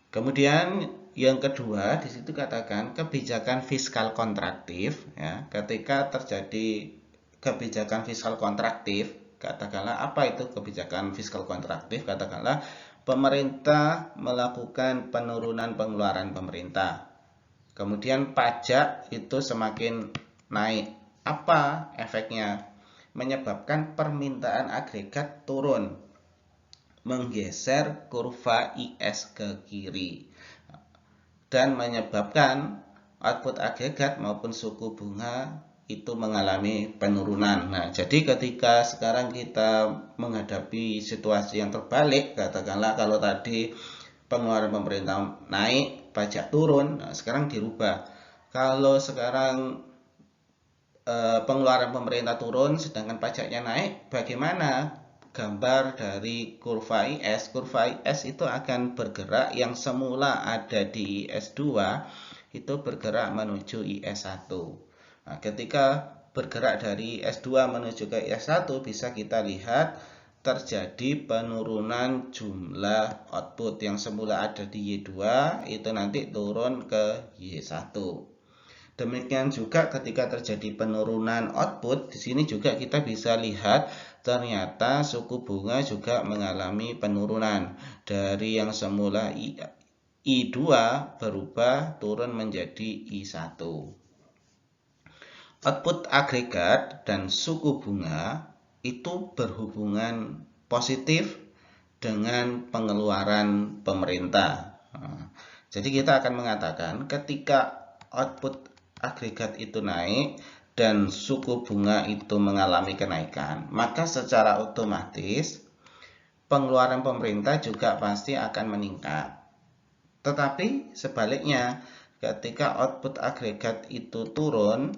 Kemudian yang kedua, di situ katakan kebijakan fiskal kontraktif, ya. Ketika terjadi kebijakan fiskal kontraktif, katakanlah apa itu kebijakan fiskal kontraktif? Katakanlah pemerintah melakukan penurunan pengeluaran pemerintah. Kemudian pajak itu semakin naik. Apa efeknya? Menyebabkan permintaan agregat turun, menggeser kurva IS ke kiri, dan menyebabkan output agregat maupun suku bunga itu mengalami penurunan. Nah, jadi ketika sekarang kita menghadapi situasi yang terbalik, katakanlah kalau tadi pengeluaran pemerintah naik, pajak turun, nah sekarang dirubah. Kalau sekarang pengeluaran pemerintah turun sedangkan pajaknya naik, bagaimana gambar dari kurva IS? Kurva IS itu akan bergerak, yang semula ada di IS2 itu bergerak menuju IS1. Nah, ketika bergerak dari IS2 menuju ke IS1, bisa kita lihat terjadi penurunan jumlah output yang semula ada di Y2 itu nanti turun ke Y1. Demikian juga ketika terjadi penurunan output, di sini juga kita bisa lihat ternyata suku bunga juga mengalami penurunan dari yang semula I2 berubah turun menjadi I1. Output agregat dan suku bunga itu berhubungan positif dengan pengeluaran pemerintah. Jadi kita akan mengatakan ketika output agregat itu naik dan suku bunga itu mengalami kenaikan, maka secara otomatis pengeluaran pemerintah juga pasti akan meningkat. Tetapi sebaliknya, ketika output agregat itu turun,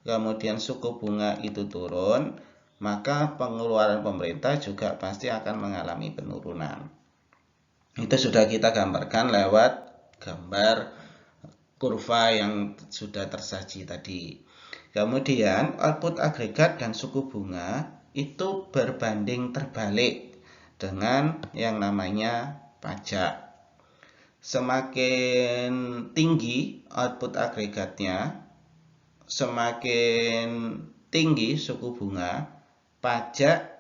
kemudian suku bunga itu turun, maka pengeluaran pemerintah juga pasti akan mengalami penurunan. Itu sudah kita gambarkan lewat gambar kurva yang sudah tersaji tadi. Kemudian output agregat dan suku bunga itu berbanding terbalik dengan yang namanya pajak. Semakin tinggi output agregatnya, semakin tinggi suku bunga, pajak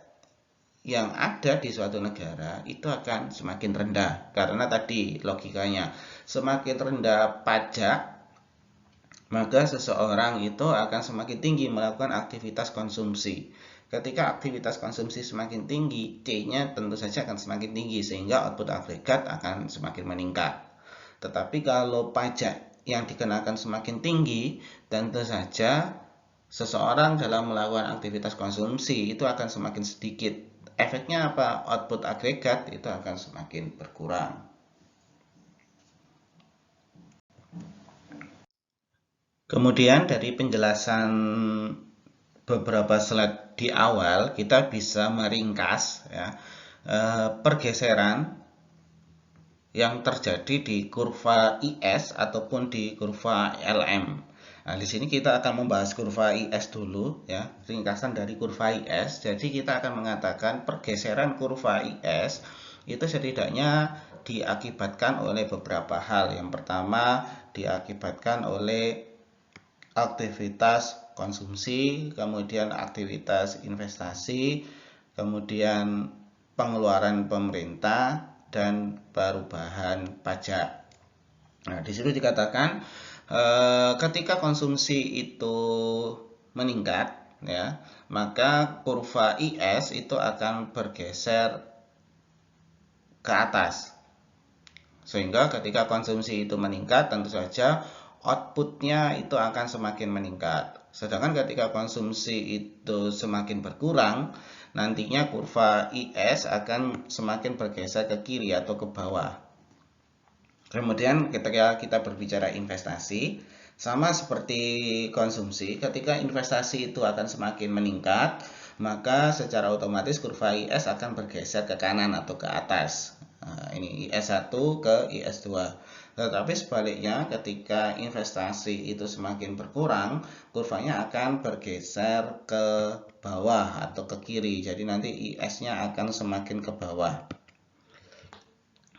yang ada di suatu negara itu akan semakin rendah. Karena tadi logikanya, semakin rendah pajak, maka seseorang itu akan semakin tinggi melakukan aktivitas konsumsi. Ketika aktivitas konsumsi semakin tinggi, C-nya tentu saja akan semakin tinggi, sehingga output agregat akan semakin meningkat. Tetapi kalau pajak yang dikenakan semakin tinggi, tentu saja seseorang dalam melakukan aktivitas konsumsi itu akan semakin sedikit. Efeknya apa? Output agregat itu akan semakin berkurang. Kemudian dari penjelasan beberapa slide di awal, kita bisa meringkas ya, pergeseran yang terjadi di kurva IS ataupun di kurva LM. Nah, di sini kita akan membahas kurva IS dulu ya, ringkasan dari kurva IS. Jadi kita akan mengatakan pergeseran kurva IS itu setidaknya diakibatkan oleh beberapa hal. Yang pertama, diakibatkan oleh aktivitas konsumsi, kemudian aktivitas investasi, kemudian pengeluaran pemerintah dan perubahan pajak. Nah, di situ dikatakan ketika konsumsi itu meningkat, ya, maka kurva IS itu akan bergeser ke atas. Sehingga ketika konsumsi itu meningkat, tentu saja outputnya itu akan semakin meningkat. Sedangkan ketika konsumsi itu semakin berkurang, nantinya kurva IS akan semakin bergeser ke kiri atau ke bawah. Kemudian ketika kita berbicara investasi, sama seperti konsumsi, ketika investasi itu akan semakin meningkat, maka secara otomatis kurva IS akan bergeser ke kanan atau ke atas. Nah, ini IS1 ke IS2. Tetapi sebaliknya, ketika investasi itu semakin berkurang, kurvanya akan bergeser ke bawah atau ke kiri. Jadi nanti IS-nya akan semakin ke bawah.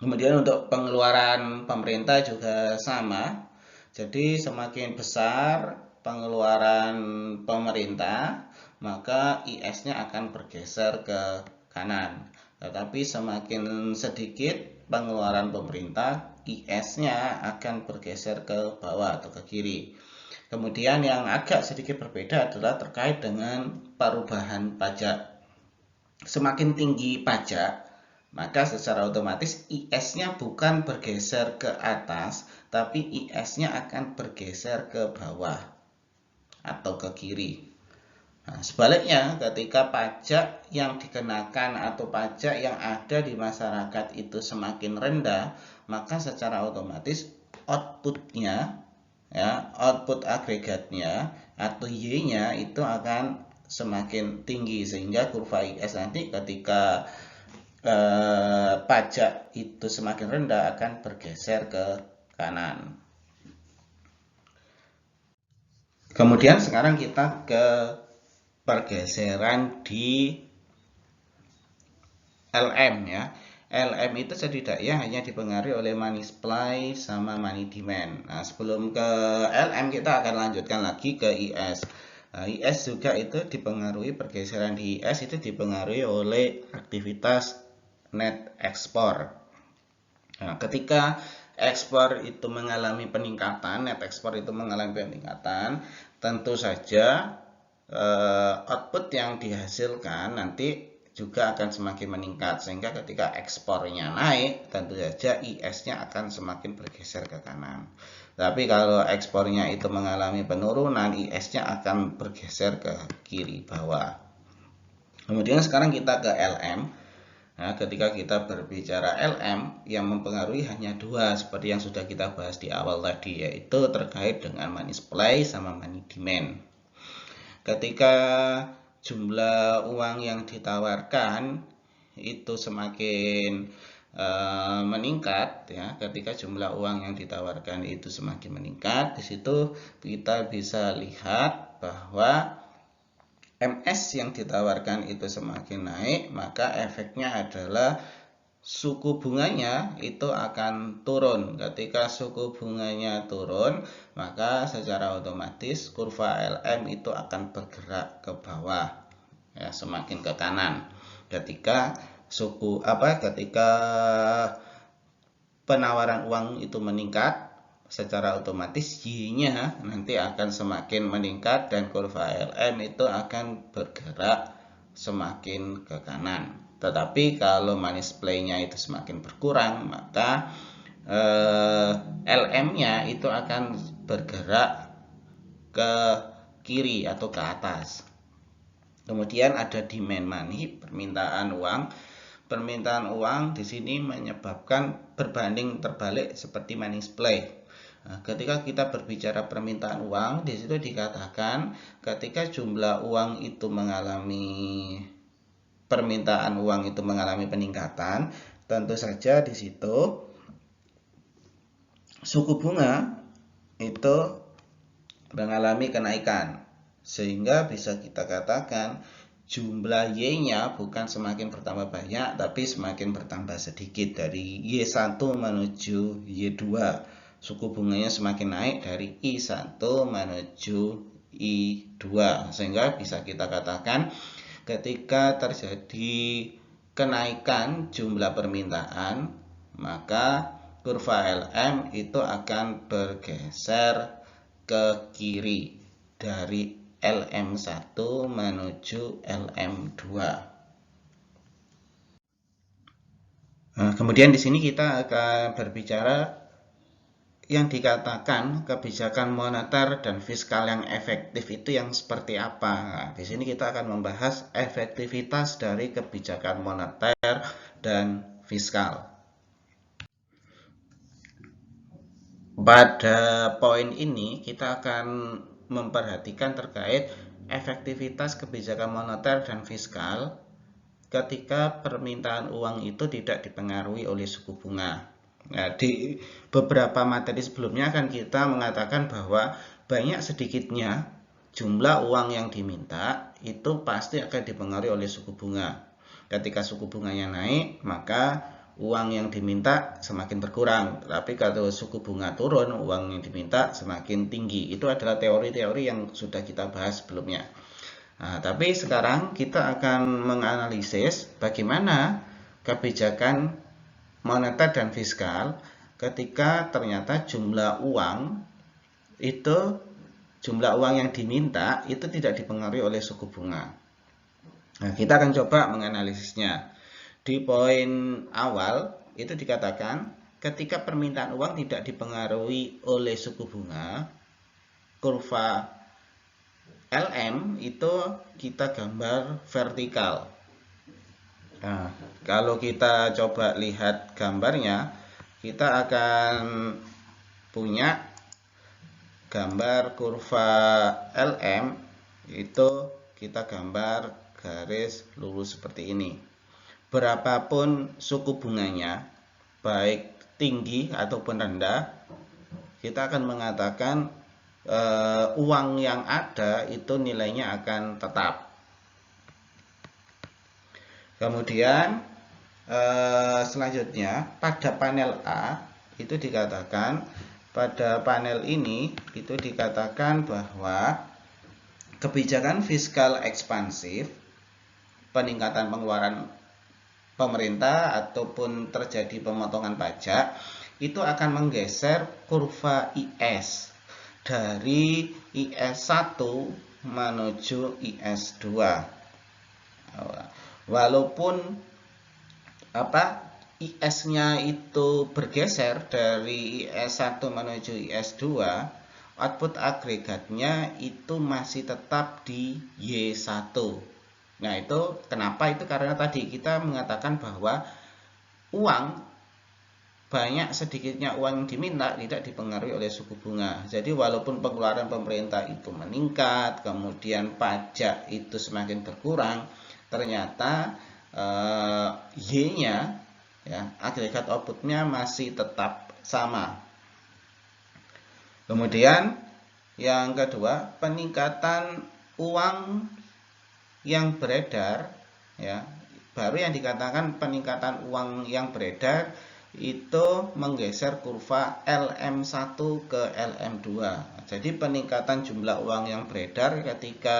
Kemudian untuk pengeluaran pemerintah juga sama. Jadi semakin besar pengeluaran pemerintah, maka IS-nya akan bergeser ke kanan. Tetapi semakin sedikit pengeluaran pemerintah, IS-nya akan bergeser ke bawah atau ke kiri. Kemudian yang agak sedikit berbeda adalah terkait dengan perubahan pajak. Semakin tinggi pajak, maka secara otomatis IS-nya bukan bergeser ke atas, tapi IS-nya akan bergeser ke bawah atau ke kiri. Nah, sebaliknya, ketika pajak yang dikenakan atau pajak yang ada di masyarakat itu semakin rendah, maka secara otomatis outputnya, ya, output agregatnya atau Y-nya itu akan semakin tinggi, sehingga kurva IS nanti ketika pajak itu semakin rendah akan bergeser ke kanan. Kemudian sekarang kita ke pergeseran di LM ya. LM itu setidaknya hanya dipengaruhi oleh money supply sama money demand. Nah, sebelum ke LM kita akan lanjutkan lagi ke IS. Nah, IS juga itu dipengaruhi, pergeseran di IS itu dipengaruhi oleh aktivitas net ekspor. Nah, ketika ekspor itu mengalami peningkatan, net ekspor itu mengalami peningkatan, tentu saja output yang dihasilkan nanti juga akan semakin meningkat, sehingga ketika ekspornya naik tentu saja IS-nya akan semakin bergeser ke kanan. Tapi kalau ekspornya itu mengalami penurunan, IS-nya akan bergeser ke kiri bawah. Kemudian sekarang kita ke LM. Nah, ketika kita berbicara LM, yang mempengaruhi hanya dua seperti yang sudah kita bahas di awal tadi, yaitu terkait dengan money supply sama money demand. Ketika jumlah uang yang ditawarkan itu semakin meningkat, ya, ketika jumlah uang yang ditawarkan itu semakin meningkat, di situ kita bisa lihat bahwa MS yang ditawarkan itu semakin naik, maka efeknya adalah suku bunganya itu akan turun. Ketika suku bunganya turun, maka secara otomatis kurva LM itu akan bergerak ke bawah, ya, semakin ke kanan. Ketika ketika penawaran uang itu meningkat, secara otomatis Y-nya nanti akan semakin meningkat dan kurva LM itu akan bergerak semakin ke kanan. Tetapi kalau money supply-nya itu semakin berkurang, maka LM-nya itu akan bergerak ke kiri atau ke atas. Kemudian ada demand money, permintaan uang. Permintaan uang di sini menyebabkan berbanding terbalik seperti money supply. Nah, ketika kita berbicara permintaan uang, di situ dikatakan ketika jumlah uang itu permintaan uang itu mengalami peningkatan, tentu saja di situ suku bunga itu mengalami kenaikan, sehingga bisa kita katakan jumlah Y-nya bukan semakin bertambah banyak, tapi semakin bertambah sedikit. Dari Y1 menuju Y2, suku bunganya semakin naik dari I1 menuju I2, sehingga bisa kita katakan ketika terjadi kenaikan jumlah permintaan, maka kurva LM itu akan bergeser ke kiri dari LM1 menuju LM2. Nah, kemudian di sini kita akan berbicara yang dikatakan kebijakan moneter dan fiskal yang efektif itu yang seperti apa. Nah, di sini kita akan membahas efektivitas dari kebijakan moneter dan fiskal. Pada poin ini kita akan memperhatikan terkait efektivitas kebijakan moneter dan fiskal ketika permintaan uang itu tidak dipengaruhi oleh suku bunga. Nah, di beberapa materi sebelumnya kan kita mengatakan bahwa banyak sedikitnya jumlah uang yang diminta itu pasti akan dipengaruhi oleh suku bunga. Ketika suku bunganya naik, maka uang yang diminta semakin berkurang. Tapi kalau suku bunga turun, uang yang diminta semakin tinggi. Itu adalah teori-teori yang sudah kita bahas sebelumnya. Nah, tapi sekarang kita akan menganalisis bagaimana kebijakan moneter dan fiskal ketika ternyata jumlah uang yang diminta itu tidak dipengaruhi oleh suku bunga. Nah, kita akan coba menganalisisnya. Di poin awal itu dikatakan ketika permintaan uang tidak dipengaruhi oleh suku bunga, kurva LM itu kita gambar vertikal. Nah, kalau kita coba lihat gambarnya, kita akan punya gambar kurva LM itu kita gambar garis lurus seperti ini. Berapapun suku bunganya, baik tinggi ataupun rendah, kita akan mengatakan uang yang ada itu nilainya akan tetap. Kemudian Selanjutnya pada panel A itu dikatakan, pada panel ini itu dikatakan bahwa kebijakan fiskal ekspansif, peningkatan pengeluaran pemerintah ataupun terjadi pemotongan pajak itu akan menggeser kurva IS dari IS1 menuju IS2. Walaupun IS-nya itu bergeser dari IS1 menuju IS2, output agregatnya itu masih tetap di Y1. Nah, itu kenapa? Itu karena tadi kita mengatakan bahwa uang, banyak sedikitnya uang yang diminta tidak dipengaruhi oleh suku bunga. Jadi walaupun pengeluaran pemerintah itu meningkat, kemudian pajak itu semakin berkurang, ternyata Y-nya, ya, agregat outputnya masih tetap sama. Kemudian yang kedua, peningkatan uang yang beredar, ya, baru yang dikatakan peningkatan uang yang beredar itu menggeser kurva LM1 ke LM2. Jadi peningkatan jumlah uang yang beredar ketika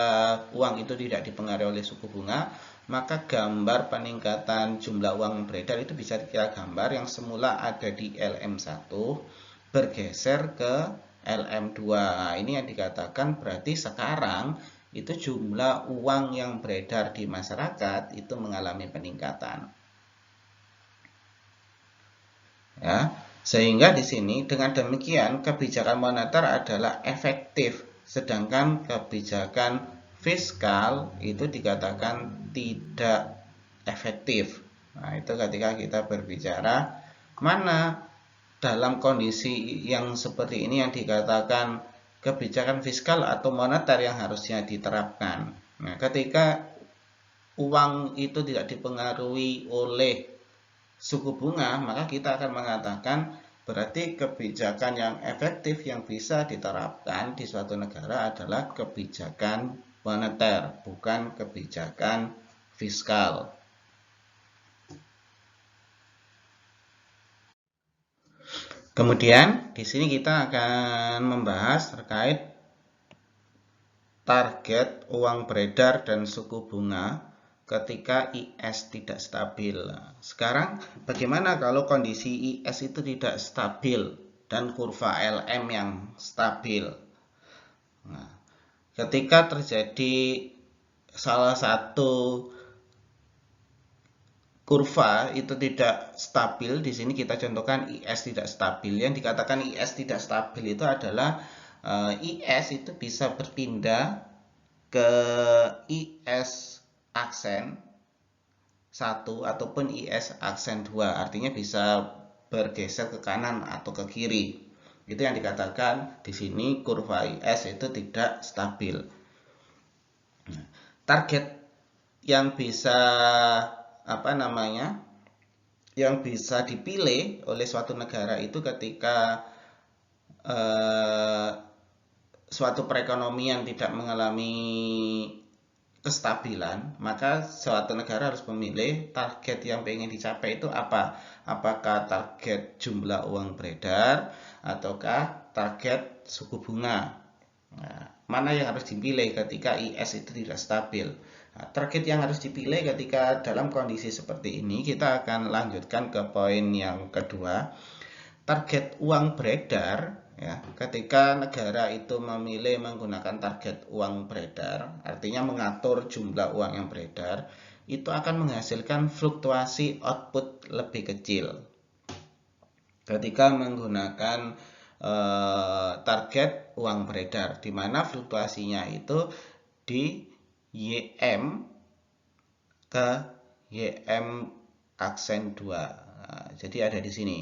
uang itu tidak dipengaruhi oleh suku bunga, maka gambar peningkatan jumlah uang beredar itu bisa dikira gambar yang semula ada di LM1 bergeser ke LM2. Nah, ini yang dikatakan berarti sekarang itu jumlah uang yang beredar di masyarakat itu mengalami peningkatan. Ya, sehingga di sini dengan demikian kebijakan moneter adalah efektif, sedangkan kebijakan fiskal itu dikatakan tidak efektif. Nah, itu ketika kita berbicara mana dalam kondisi yang seperti ini yang dikatakan kebijakan fiskal atau moneter yang harusnya diterapkan. Nah, ketika uang itu tidak dipengaruhi oleh suku bunga, maka kita akan mengatakan berarti kebijakan yang efektif yang bisa diterapkan di suatu negara adalah kebijakan moneter, bukan kebijakan fiskal. Kemudian di sini kita akan membahas terkait target uang beredar dan suku bunga ketika IS tidak stabil. Sekarang bagaimana kalau kondisi IS itu tidak stabil dan kurva LM yang stabil? Nah, ketika terjadi salah satu kurva itu tidak stabil, di sini kita contohkan IS tidak stabil. Yang dikatakan IS tidak stabil itu adalah IS itu bisa berpindah ke IS aksen 1 ataupun IS aksen 2, artinya bisa bergeser ke kanan atau ke kiri. Itu yang dikatakan di sini kurva IS itu tidak stabil. Target yang bisa yang bisa dipilih oleh suatu negara itu ketika suatu perekonomian tidak mengalami kestabilan, maka suatu negara harus memilih target yang ingin dicapai itu apa? Apakah target jumlah uang beredar ataukah target suku bunga? Nah, mana yang harus dipilih ketika IS itu tidak stabil? Nah, target yang harus dipilih ketika dalam kondisi seperti ini, kita akan lanjutkan ke poin yang kedua. Target uang beredar, ya, ketika negara itu memilih menggunakan target uang beredar, artinya mengatur jumlah uang yang beredar, itu akan menghasilkan fluktuasi output lebih kecil. Ketika menggunakan target uang beredar, di mana fluktuasinya itu di YM ke YM aksen 2. Nah, jadi ada di sini.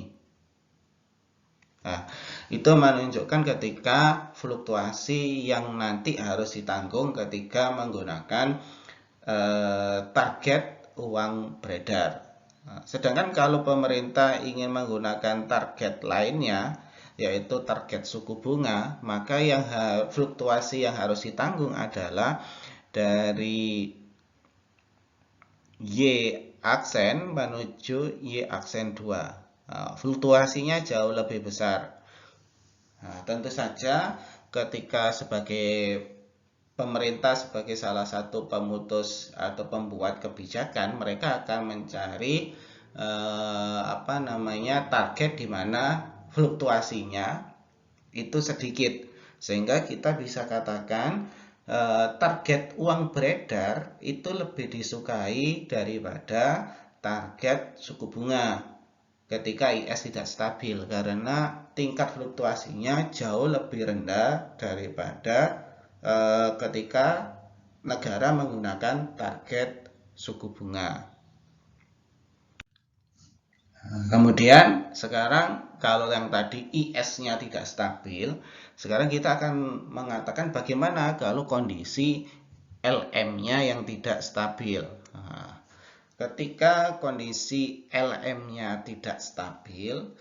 Nah, itu menunjukkan ketika fluktuasi yang nanti harus ditanggung ketika menggunakan target uang beredar. Nah, sedangkan kalau pemerintah ingin menggunakan target lainnya, yaitu target suku bunga, maka yang fluktuasi yang harus ditanggung adalah dari Y aksen menuju Y aksen 2. Fluktuasinya jauh lebih besar. Tentu saja ketika sebagai pemerintah, sebagai salah satu pemutus atau pembuat kebijakan, mereka akan mencari target di mana fluktuasinya itu sedikit, sehingga kita bisa katakan target uang beredar itu lebih disukai daripada target suku bunga ketika IS tidak stabil, karena tingkat fluktuasinya jauh lebih rendah daripada ketika negara menggunakan target suku bunga. Kemudian sekarang kalau yang tadi IS-nya tidak stabil, sekarang kita akan mengatakan bagaimana kalau kondisi LM-nya yang tidak stabil. Ketika kondisi LM-nya tidak stabil,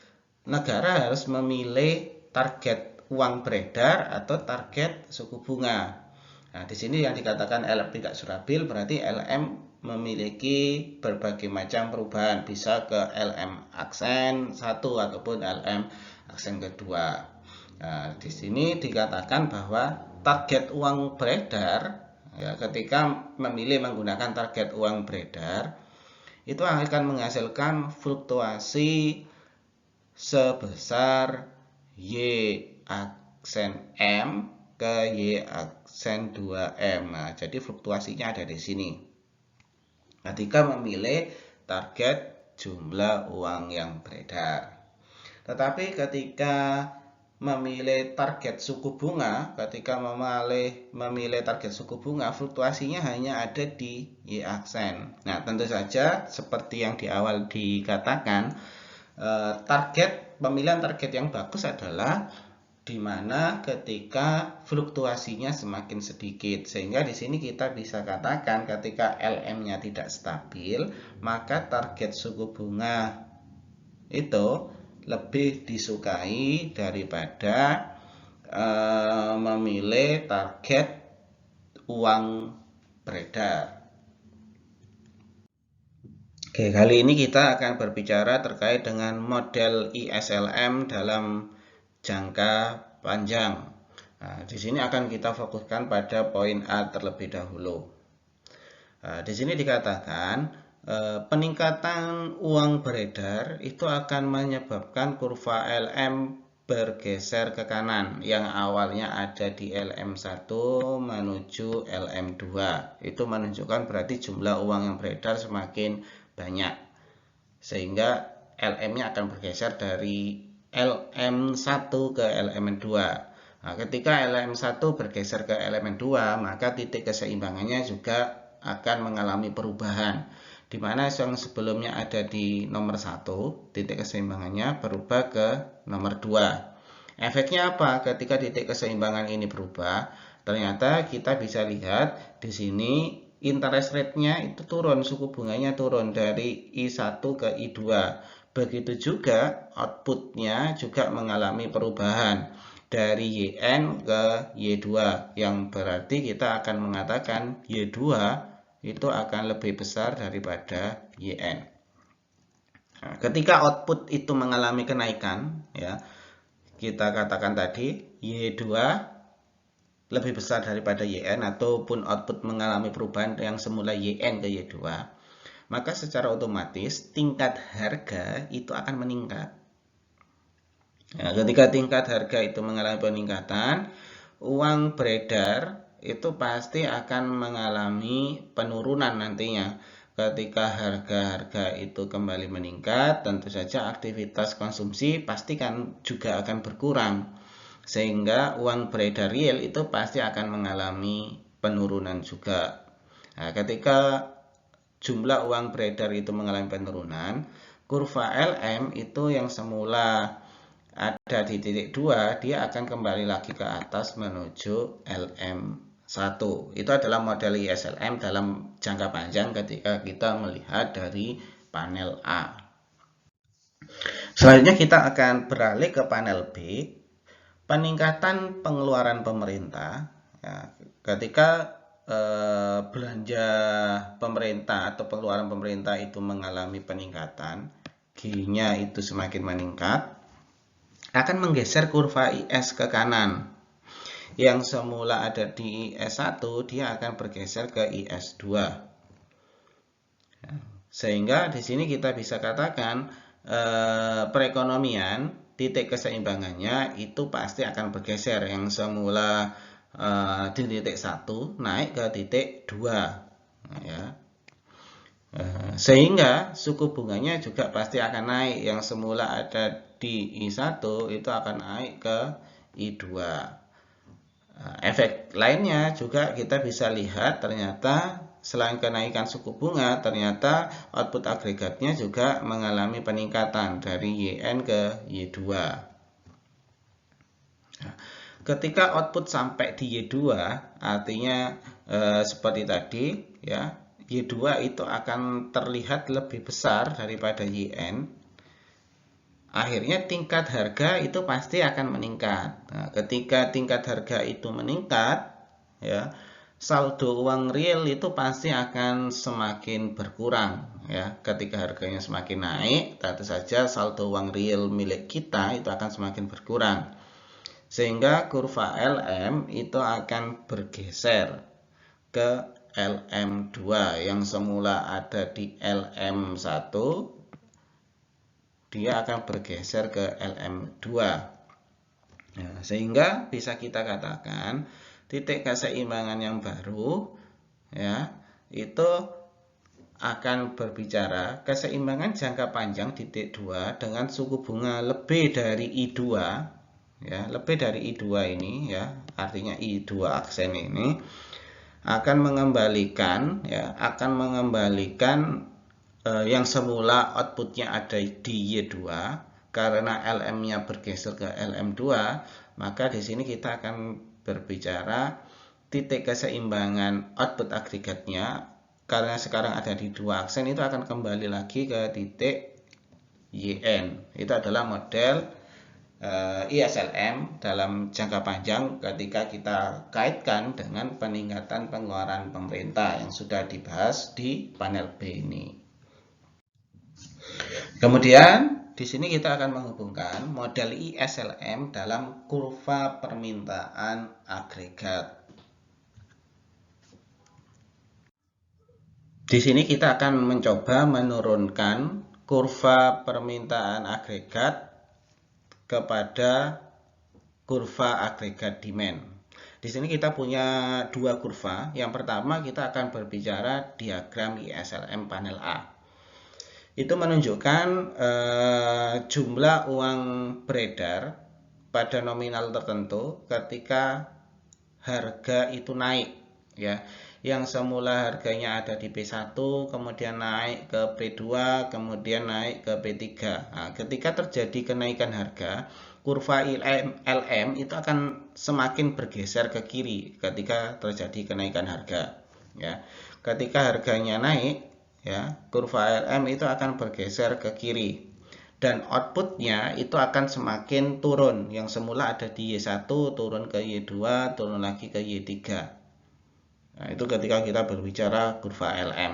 negara harus memilih target uang beredar atau target suku bunga. Di sini yang dikatakan LM tidak stabil berarti LM memiliki berbagai macam perubahan, bisa ke LM aksen 1 ataupun LM aksen kedua. Di sini dikatakan bahwa target uang beredar, ketika memilih menggunakan target uang beredar, itu akan menghasilkan fluktuasi sebesar Y aksen M ke Y aksen 2M. Jadi fluktuasinya ada di sini. Ketika memilih target jumlah uang yang beredar. Tetapi ketika memilih target suku bunga, memilih target suku bunga, fluktuasinya hanya ada di Y aksen. Tentu saja seperti yang di awal dikatakan, pemilihan target yang bagus adalah di mana ketika fluktuasinya semakin sedikit, sehingga di sini kita bisa katakan ketika LM-nya tidak stabil, maka target suku bunga itu lebih disukai daripada memilih target uang beredar. Oke, kali ini kita akan berbicara terkait dengan model ISLM dalam jangka panjang. Di sini akan kita fokuskan pada poin A terlebih dahulu. Di sini dikatakan peningkatan uang beredar itu akan menyebabkan kurva LM bergeser ke kanan, yang awalnya ada di LM1 menuju LM2. Itu menunjukkan berarti jumlah uang yang beredar semakin banyak, sehingga LM-nya akan bergeser dari LM1 ke LM2. Ketika LM1 bergeser ke LM2, maka titik keseimbangannya juga akan mengalami perubahan, di mana yang sebelumnya ada di nomor 1, titik keseimbangannya berubah ke nomor 2. Efeknya apa? Ketika titik keseimbangan ini berubah, ternyata kita bisa lihat di sini interest rate-nya itu turun, suku bunganya turun dari I1 ke I2. Begitu juga output-nya juga mengalami perubahan dari YN ke Y2, yang berarti kita akan mengatakan Y2 itu akan lebih besar daripada YN. Ketika output itu mengalami kenaikan, kita katakan tadi Y2 lebih besar daripada YN ataupun output mengalami perubahan yang semula YN ke Y2, maka secara otomatis tingkat harga itu akan meningkat. Ketika tingkat harga itu mengalami peningkatan, uang beredar itu pasti akan mengalami penurunan nantinya. Ketika harga-harga itu kembali meningkat, tentu saja aktivitas konsumsi pasti juga akan berkurang, sehingga uang beredar real itu pasti akan mengalami penurunan juga. Ketika jumlah uang beredar itu mengalami penurunan, kurva LM itu yang semula ada di titik 2, dia akan kembali lagi ke atas menuju LM1. Itu adalah model ISLM dalam jangka panjang ketika kita melihat dari panel A. Selanjutnya kita akan beralih ke panel B, peningkatan pengeluaran pemerintah. Ketika belanja pemerintah atau pengeluaran pemerintah itu mengalami peningkatan, G-nya itu semakin meningkat, akan menggeser kurva IS ke kanan. Yang semula ada di IS1, dia akan bergeser ke IS2. Sehingga di sini kita bisa katakan perekonomian titik keseimbangannya itu pasti akan bergeser, yang semula di titik 1 naik ke titik 2, ya. Sehingga suku bunganya juga pasti akan naik, yang semula ada di I1 itu akan naik ke I2. Efek lainnya juga kita bisa lihat, ternyata selain kenaikan suku bunga, ternyata output agregatnya juga mengalami peningkatan dari YN ke Y2. Ketika output sampai di Y2, artinya seperti tadi, ya, Y2 itu akan terlihat lebih besar daripada YN. Akhirnya tingkat harga itu pasti akan meningkat. Nah, ketika tingkat harga itu meningkat, ya, saldo uang real itu pasti akan semakin berkurang, ya. Ketika harganya semakin naik, tentu saja saldo uang real milik kita itu akan semakin berkurang. Sehingga kurva LM itu akan bergeser ke LM2, yang semula ada di LM1, dia akan bergeser ke LM2. Nah, sehingga bisa kita katakan titik keseimbangan yang baru, ya, itu akan berbicara keseimbangan jangka panjang titik 2 dengan suku bunga lebih dari I2, ya, lebih dari I2 ini, ya, artinya I2 aksen ini akan mengembalikan, ya, yang semula outputnya ada di Y2, karena LM-nya bergeser ke LM2, maka di sini kita akan berbicara titik keseimbangan output agregatnya, karena sekarang ada di 2 aksen, itu akan kembali lagi ke titik YN. Itu adalah model ISLM dalam jangka panjang ketika kita kaitkan dengan peningkatan pengeluaran pemerintah yang sudah dibahas di panel B ini. Kemudian di sini kita akan menghubungkan model ISLM dalam kurva permintaan agregat. Di sini kita akan mencoba menurunkan kurva permintaan agregat kepada kurva agregat demand. Di sini kita punya dua kurva. Yang pertama kita akan berbicara diagram ISLM panel A. Itu menunjukkan jumlah uang beredar pada nominal tertentu ketika harga itu naik, ya. Yang semula harganya ada di P1, kemudian naik ke P2, kemudian naik ke P3. Nah, ketika terjadi kenaikan harga, kurva LM itu akan semakin bergeser ke kiri ketika terjadi kenaikan harga, ya. Ketika harganya naik, ya, kurva LM itu akan bergeser ke kiri. Dan outputnya itu akan semakin turun. Yang semula ada di Y1, turun ke Y2, turun lagi ke Y3. Nah, itu ketika kita berbicara kurva LM.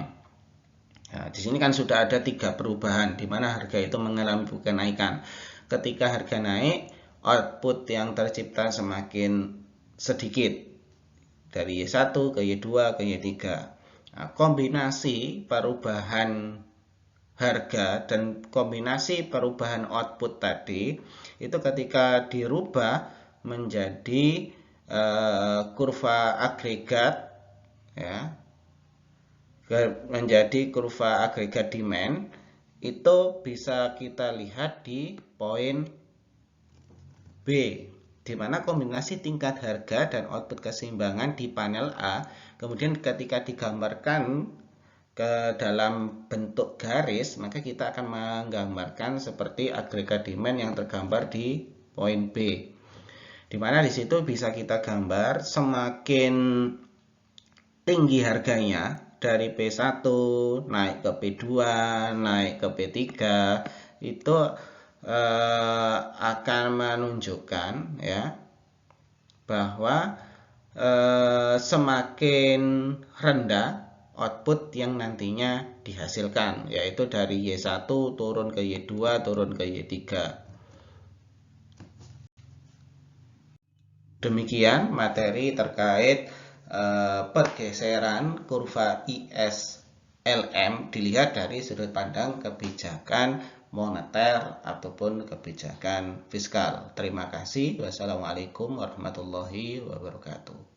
Nah, di sini kan sudah ada 3 perubahan, di mana harga itu mengalami kenaikan. Ketika harga naik, output yang tercipta semakin sedikit. Dari Y1 ke Y2 ke Y3. Nah, kombinasi perubahan harga dan kombinasi perubahan output tadi itu ketika dirubah menjadi kurva agregat, ya, menjadi kurva agregat demand, itu bisa kita lihat di poin B, di mana kombinasi tingkat harga dan output keseimbangan di panel A kemudian ketika digambarkan ke dalam bentuk garis, maka kita akan menggambarkan seperti agregat demand yang tergambar di poin B, di mana di situ bisa kita gambar semakin tinggi harganya dari P1 naik ke P2 naik ke P3, itu akan menunjukkan, ya, bahwa semakin rendah output yang nantinya dihasilkan, yaitu dari Y1 turun ke Y2 turun ke Y3. Demikian materi terkait pergeseran kurva ISLM dilihat dari sudut pandang kebijakan moneter ataupun kebijakan fiskal. Terima kasih. Wassalamualaikum warahmatullahi wabarakatuh.